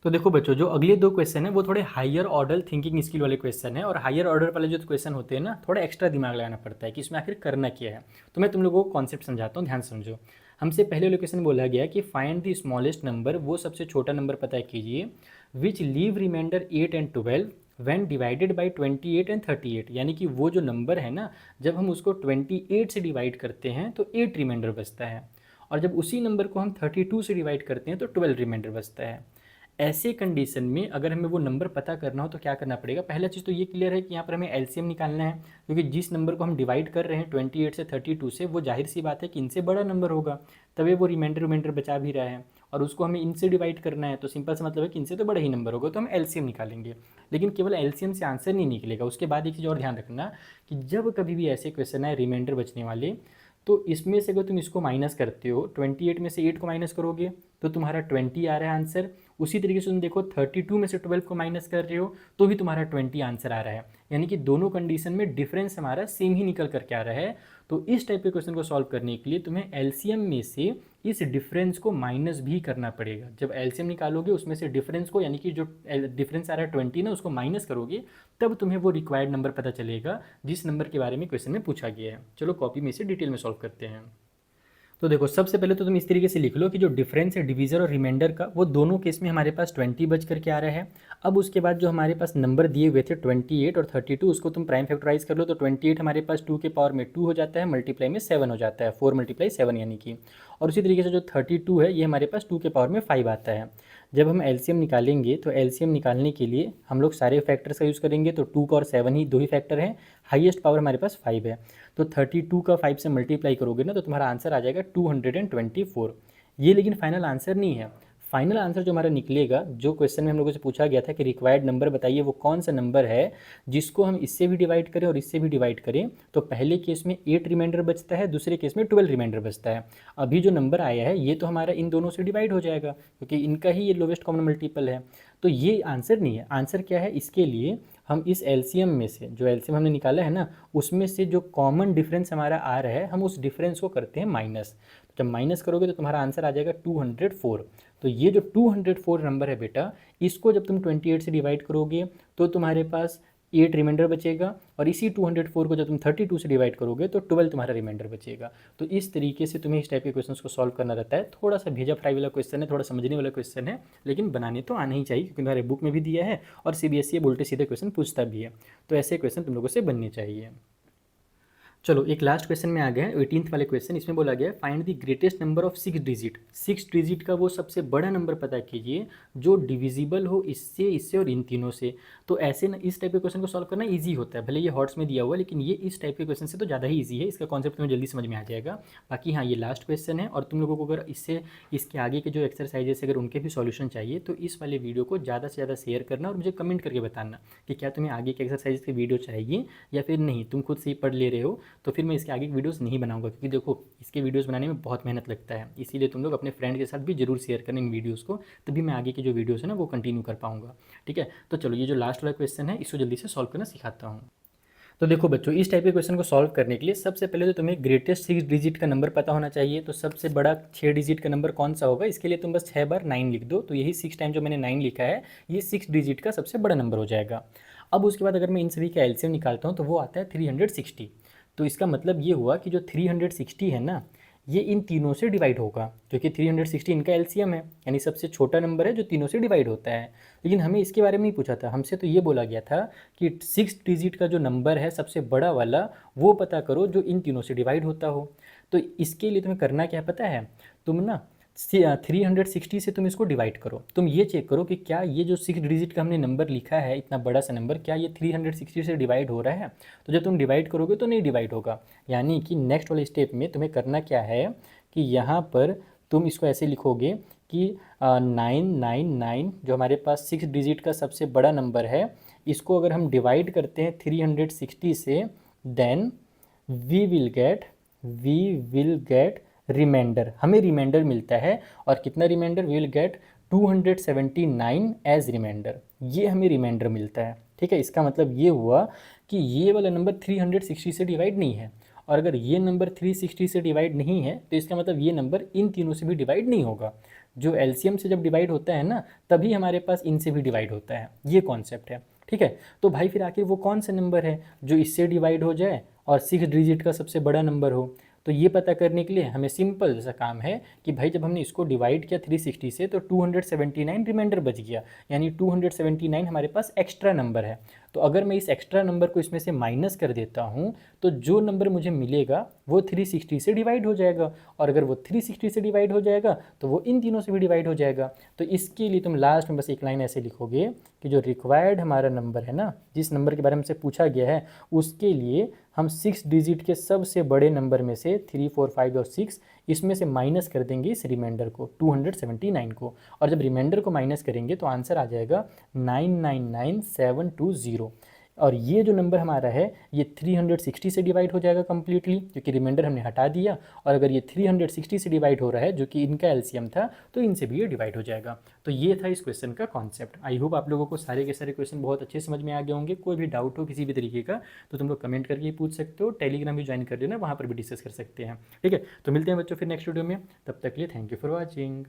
[SPEAKER 1] तो देखो बच्चों, जो अगले 2 क्वेश्चन है वो थोड़े हायर ऑर्डर थिंकिंग स्किल वाले क्वेश्चन है, और हायर ऑर्डर वाले जो क्वेश्चन होते हैं ना, थोड़ा एक्स्ट्रा दिमाग लगाना पड़ता है कि इसमें आखिर करना क्या है। तो मैं तुम लोगों को कॉन्सेप्ट समझाता हूँ, ध्यान समझो। हमसे पहले लोकेशन बोला गया कि फाइंड द स्मॉलेस्ट नंबर, वो सबसे छोटा नंबर पता कीजिए, which leave reminder 8 and 12 when divided by 28 and 38। यानी कि वो जो नंबर है ना, जब हम उसको 28 से डिवाइड करते हैं तो 8 रिमाइंडर बचता है, और जब उसी नंबर को हम 32 से डिवाइड करते हैं तो 12 रिमाइंडर बचता है। ऐसे कंडीशन में अगर हमें वो नंबर पता करना हो तो क्या करना पड़ेगा? पहला चीज़ तो ये क्लियर है कि यहाँ पर हमें एलसीएम निकालना है, क्योंकि जिस नंबर को हम डिवाइड कर रहे हैं 28 से 32 से, वो जाहिर सी बात है कि इनसे बड़ा नंबर होगा, तभी वो रिमाइंडर बचा भी रहा है, और उसको हमें इनसे डिवाइड करना है, तो सिंपल सा मतलब है कि इनसे तो बड़ा ही नंबर होगा, तो हम एलसीएम निकालेंगे। लेकिन केवल एलसीएम से आंसर नहीं निकलेगा, उसके बाद एक चीज़ और ध्यान रखना कि जब कभी भी ऐसे क्वेश्चन है रिमाइंडर बचने वाले, तो इसमें से अगर तुम इसको माइनस करते हो, 28 में से 8 को माइनस करोगे तो तुम्हारा 20 आ रहा है आंसर। उसी तरीके से तुम देखो 32 में से 12 को माइनस कर रहे हो तो भी तुम्हारा 20 आंसर आ रहा है। यानी कि दोनों कंडीशन में डिफरेंस हमारा सेम ही निकल करके आ रहा है। तो इस टाइप के क्वेश्चन को सॉल्व करने के लिए तुम्हें एलसीएम में से इस डिफरेंस को माइनस भी करना पड़ेगा। जब एलसीएम निकालोगे उसमें से डिफरेंस को, यानी कि जो डिफरेंस आ रहा है 20 ना, उसको माइनस करोगे, तब तुम्हें वो रिक्वायर्ड नंबर पता चलेगा जिस नंबर के बारे में क्वेश्चन में पूछा गया है। चलो कॉपी में इसे डिटेल में सॉल्व करते हैं। तो देखो सबसे पहले तो तुम इस तरीके से लिख लो कि जो डिफरेंस है डिवीज़र और रिमाइंडर का, वो दोनों केस में हमारे पास 20 बच करके आ रहा है। अब उसके बाद जो हमारे पास नंबर दिए हुए थे 28 और 32, उसको तुम प्राइम फैक्टराइज कर लो तो 28 हमारे पास 2 के पावर में 2 हो जाता है, मल्टीप्लाई में 7 हो जाता है, 4 मल्टीप्लाई 7 यानी कि। और उसी तरीके से जो 32 है ये हमारे पास 2 के पावर में 5 आता है। जब हम एलसीएम निकालेंगे तो एलसीएम निकालने के लिए हम लोग सारे फैक्टर्स का यूज़ करेंगे, तो 2 का और 7 ही दो ही फैक्टर हैं, हाईएस्ट पावर हमारे पास 5 है। तो 32 का 5 से मल्टीप्लाई करोगे ना तो तुम्हारा आंसर आ जाएगा 224। ये लेकिन फाइनल आंसर नहीं है। फाइनल आंसर जो हमारा निकलेगा, जो क्वेश्चन में हम लोगों से पूछा गया था कि रिक्वायर्ड नंबर बताइए, वो कौन सा नंबर है जिसको हम इससे भी डिवाइड करें और इससे भी डिवाइड करें, तो पहले केस में 8 रिमाइंडर बचता है, दूसरे केस में 12 रिमाइंडर बचता है। अभी जो नंबर आया है ये तो हमारा इन दोनों से डिवाइड हो जाएगा क्योंकि इनका ही ये लोवेस्ट कॉमन मल्टीपल है। तो ये आंसर नहीं है। आंसर क्या है, इसके लिए हम इस एलसीएम में से, जो एलसीएम हमने निकाला है ना, उसमें से जो कॉमन डिफरेंस हमारा आ रहा है हम उस डिफरेंस को करते हैं माइनस। जब माइनस करोगे तो तुम्हारा आंसर आ जाएगा 204। तो ये जो 204 नंबर है बेटा, इसको जब तुम 28 से डिवाइड करोगे तो तुम्हारे पास 8 रिमाइंडर बचेगा, और इसी 204 को जब तुम 32 से डिवाइड करोगे तो 12 तुम्हारा रिमाइंडर बचेगा। तो इस तरीके से तुम्हें इस टाइप के क्वेश्चंस को सॉल्व करना रहता है। थोड़ा सा भेजा फ्राई वाला क्वेश्चन है, थोड़ा समझने वाला क्वेश्चन है, लेकिन बनाने तो आना ही चाहिए क्योंकि तुम्हारे बुक में भी दिया है और सीबीएसई उल्टे सीधे क्वेश्चन पूछता भी है। तो ऐसे क्वेश्चन तुम लोगों से बनने चाहिए। चलो एक लास्ट क्वेश्चन में आ गया है, 18th वाले क्वेश्चन। इसमें बोला गया है find the greatest number of 6 digit. 6 digit का वो सबसे बड़ा नंबर पता कीजिए जो डिविजिबल हो इससे, इससे और इन तीनों से। तो ऐसे ना इस टाइप के क्वेश्चन को सॉल्व करना इजी होता है, भले ये हॉट्स में दिया हुआ है लेकिन ये इस टाइप के क्वेश्चन से तो ज़्यादा ही ईजी है, इसका कॉन्सेप्ट तुम्हें जल्दी समझ में आ जाएगा। बाकी हाँ ये लास्ट क्वेश्चन है, और तुम लोगों को अगर इससे इसके आगे के जो एक्सरसाइजेस अगर उनके भी सॉल्यूशन चाहिए तो इस वाले वीडियो को ज़्यादा से ज़्यादा शेयर करना और मुझे कमेंट करके बताना कि क्या तुम्हें आगे के एक्सरसाइज की वीडियो चाहिए या फिर नहीं, तुम खुद से ही पढ़ ले रहे हो तो फिर मैं इसके आगे वीडियोस नहीं बनाऊंगा, क्योंकि देखो इसके वीडियोस बनाने में बहुत मेहनत लगता है। इसीलिए तुम लोग अपने फ्रेंड के साथ भी जरूर शेयर करें इन वीडियोस को, तभी मैं आगे की जो वीडियोस है ना वो कंटिन्यू कर पाऊंगा। ठीक है, तो चलो ये जो लास्ट वाला क्वेश्चन है इसको जल्दी से सॉल्व करना सिखाता हूँ। तो देखो बच्चों, इस टाइप के क्वेश्चन को सॉल्व करने के लिए सबसे पहले तो तुम्हें ग्रेटेस्ट 6 डिजिट का नंबर पता होना चाहिए। तो सबसे बड़ा 6 डिजिट का नंबर कौन सा होगा, इसके लिए तुम बस 6 बार 9 लिख दो। तो यही 6 टाइम जो मैंने 9 लिखा है ये 6 डिजिट का सबसे बड़ा नंबर हो जाएगा। अब उसके बाद अगर मैं इन सभी का एलसीएम निकालता हूँ तो वो आता है 360। तो इसका मतलब ये हुआ कि जो 360 है ना, ये इन तीनों से डिवाइड होगा क्योंकि 360 इनका एलसीएम है, यानी सबसे छोटा नंबर है जो तीनों से डिवाइड होता है। लेकिन हमें इसके बारे में नहीं पूछा था, हमसे तो ये बोला गया था कि 6 डिजिट का जो नंबर है सबसे बड़ा वाला वो पता करो जो इन तीनों से डिवाइड होता हो। तो इसके लिए तुम्हें करना क्या पता है, तुम ना 360 से तुम इसको डिवाइड करो। तुम ये चेक करो कि क्या ये जो 6 डिजिट का हमने नंबर लिखा है, इतना बड़ा सा नंबर, क्या ये 360 से डिवाइड हो रहा है। तो जब तुम डिवाइड करोगे तो नहीं डिवाइड होगा, यानी कि नेक्स्ट वाले स्टेप में तुम्हें करना क्या है कि यहाँ पर तुम इसको ऐसे लिखोगे कि 999 जो हमारे पास 6 डिजिट का सबसे बड़ा नंबर है, इसको अगर हम डिवाइड करते हैं 360 से, then we will get remainder. हमें रिमाइंडर मिलता है, और कितना remainder, we will get 279 as remainder. ये हमें रिमाइंडर मिलता है। ठीक है, इसका मतलब ये हुआ कि ये वाला नंबर 360 से डिवाइड नहीं है, और अगर ये नंबर 360 से डिवाइड नहीं है तो इसका मतलब ये नंबर इन तीनों से भी डिवाइड नहीं होगा। जो एलसीएम से जब डिवाइड होता है ना, तभी हमारे पास इनसे भी डिवाइड होता है। ये कॉन्सेप्ट है। ठीक है, तो भाई फिर आखिर वो कौन सा नंबर है जो इससे डिवाइड हो जाए और 6 डिजिट का सबसे बड़ा नंबर हो। तो ये पता करने के लिए हमें सिंपल सा काम है कि भाई जब हमने इसको डिवाइड किया 360 से तो 279 रिमाइंडर बच गया, यानी 279 हमारे पास एक्स्ट्रा नंबर है। तो अगर मैं इस एक्स्ट्रा नंबर को इसमें से माइनस कर देता हूँ तो जो नंबर मुझे मिलेगा वो 360 से डिवाइड हो जाएगा, और अगर वो 360 से डिवाइड हो जाएगा तो वो इन तीनों से भी डिवाइड हो जाएगा। तो इसके लिए तुम लास्ट में बस एक लाइन ऐसे लिखोगे कि जो रिक्वायर्ड हमारा नंबर है ना, जिस नंबर के बारे में हमसे पूछा गया है, उसके लिए हम 6 डिजिट के सबसे बड़े नंबर में से 3, 4, 5 और 6 इसमें से माइनस कर देंगे इस रिमाइंडर को, 279 को। और जब रिमाइंडर को माइनस करेंगे तो आंसर आ जाएगा 999720। और ये जो नंबर हमारा है ये 360 से डिवाइड हो जाएगा कम्प्लीटली, क्योंकि रिमाइंडर हमने हटा दिया। और अगर ये 360 से डिवाइड हो रहा है जो कि इनका एलसीएम था, तो इनसे भी ये डिवाइड हो जाएगा। तो ये था इस क्वेश्चन का कॉन्सेप्ट। आई होप आप लोगों को सारे के सारे क्वेश्चन बहुत अच्छे समझ में आ गए होंगे। कोई भी डाउट हो किसी भी तरीके का तो तुम लोग कमेंट करके पूछ सकते हो, टेलीग्राम भी ज्वाइन कर लेना, वहाँ पर भी डिस्कस कर सकते हैं। ठीक है, तो मिलते हैं बच्चों फिर नेक्स्ट वीडियो में। तब तक के लिए थैंक यू फॉर वॉचिंग।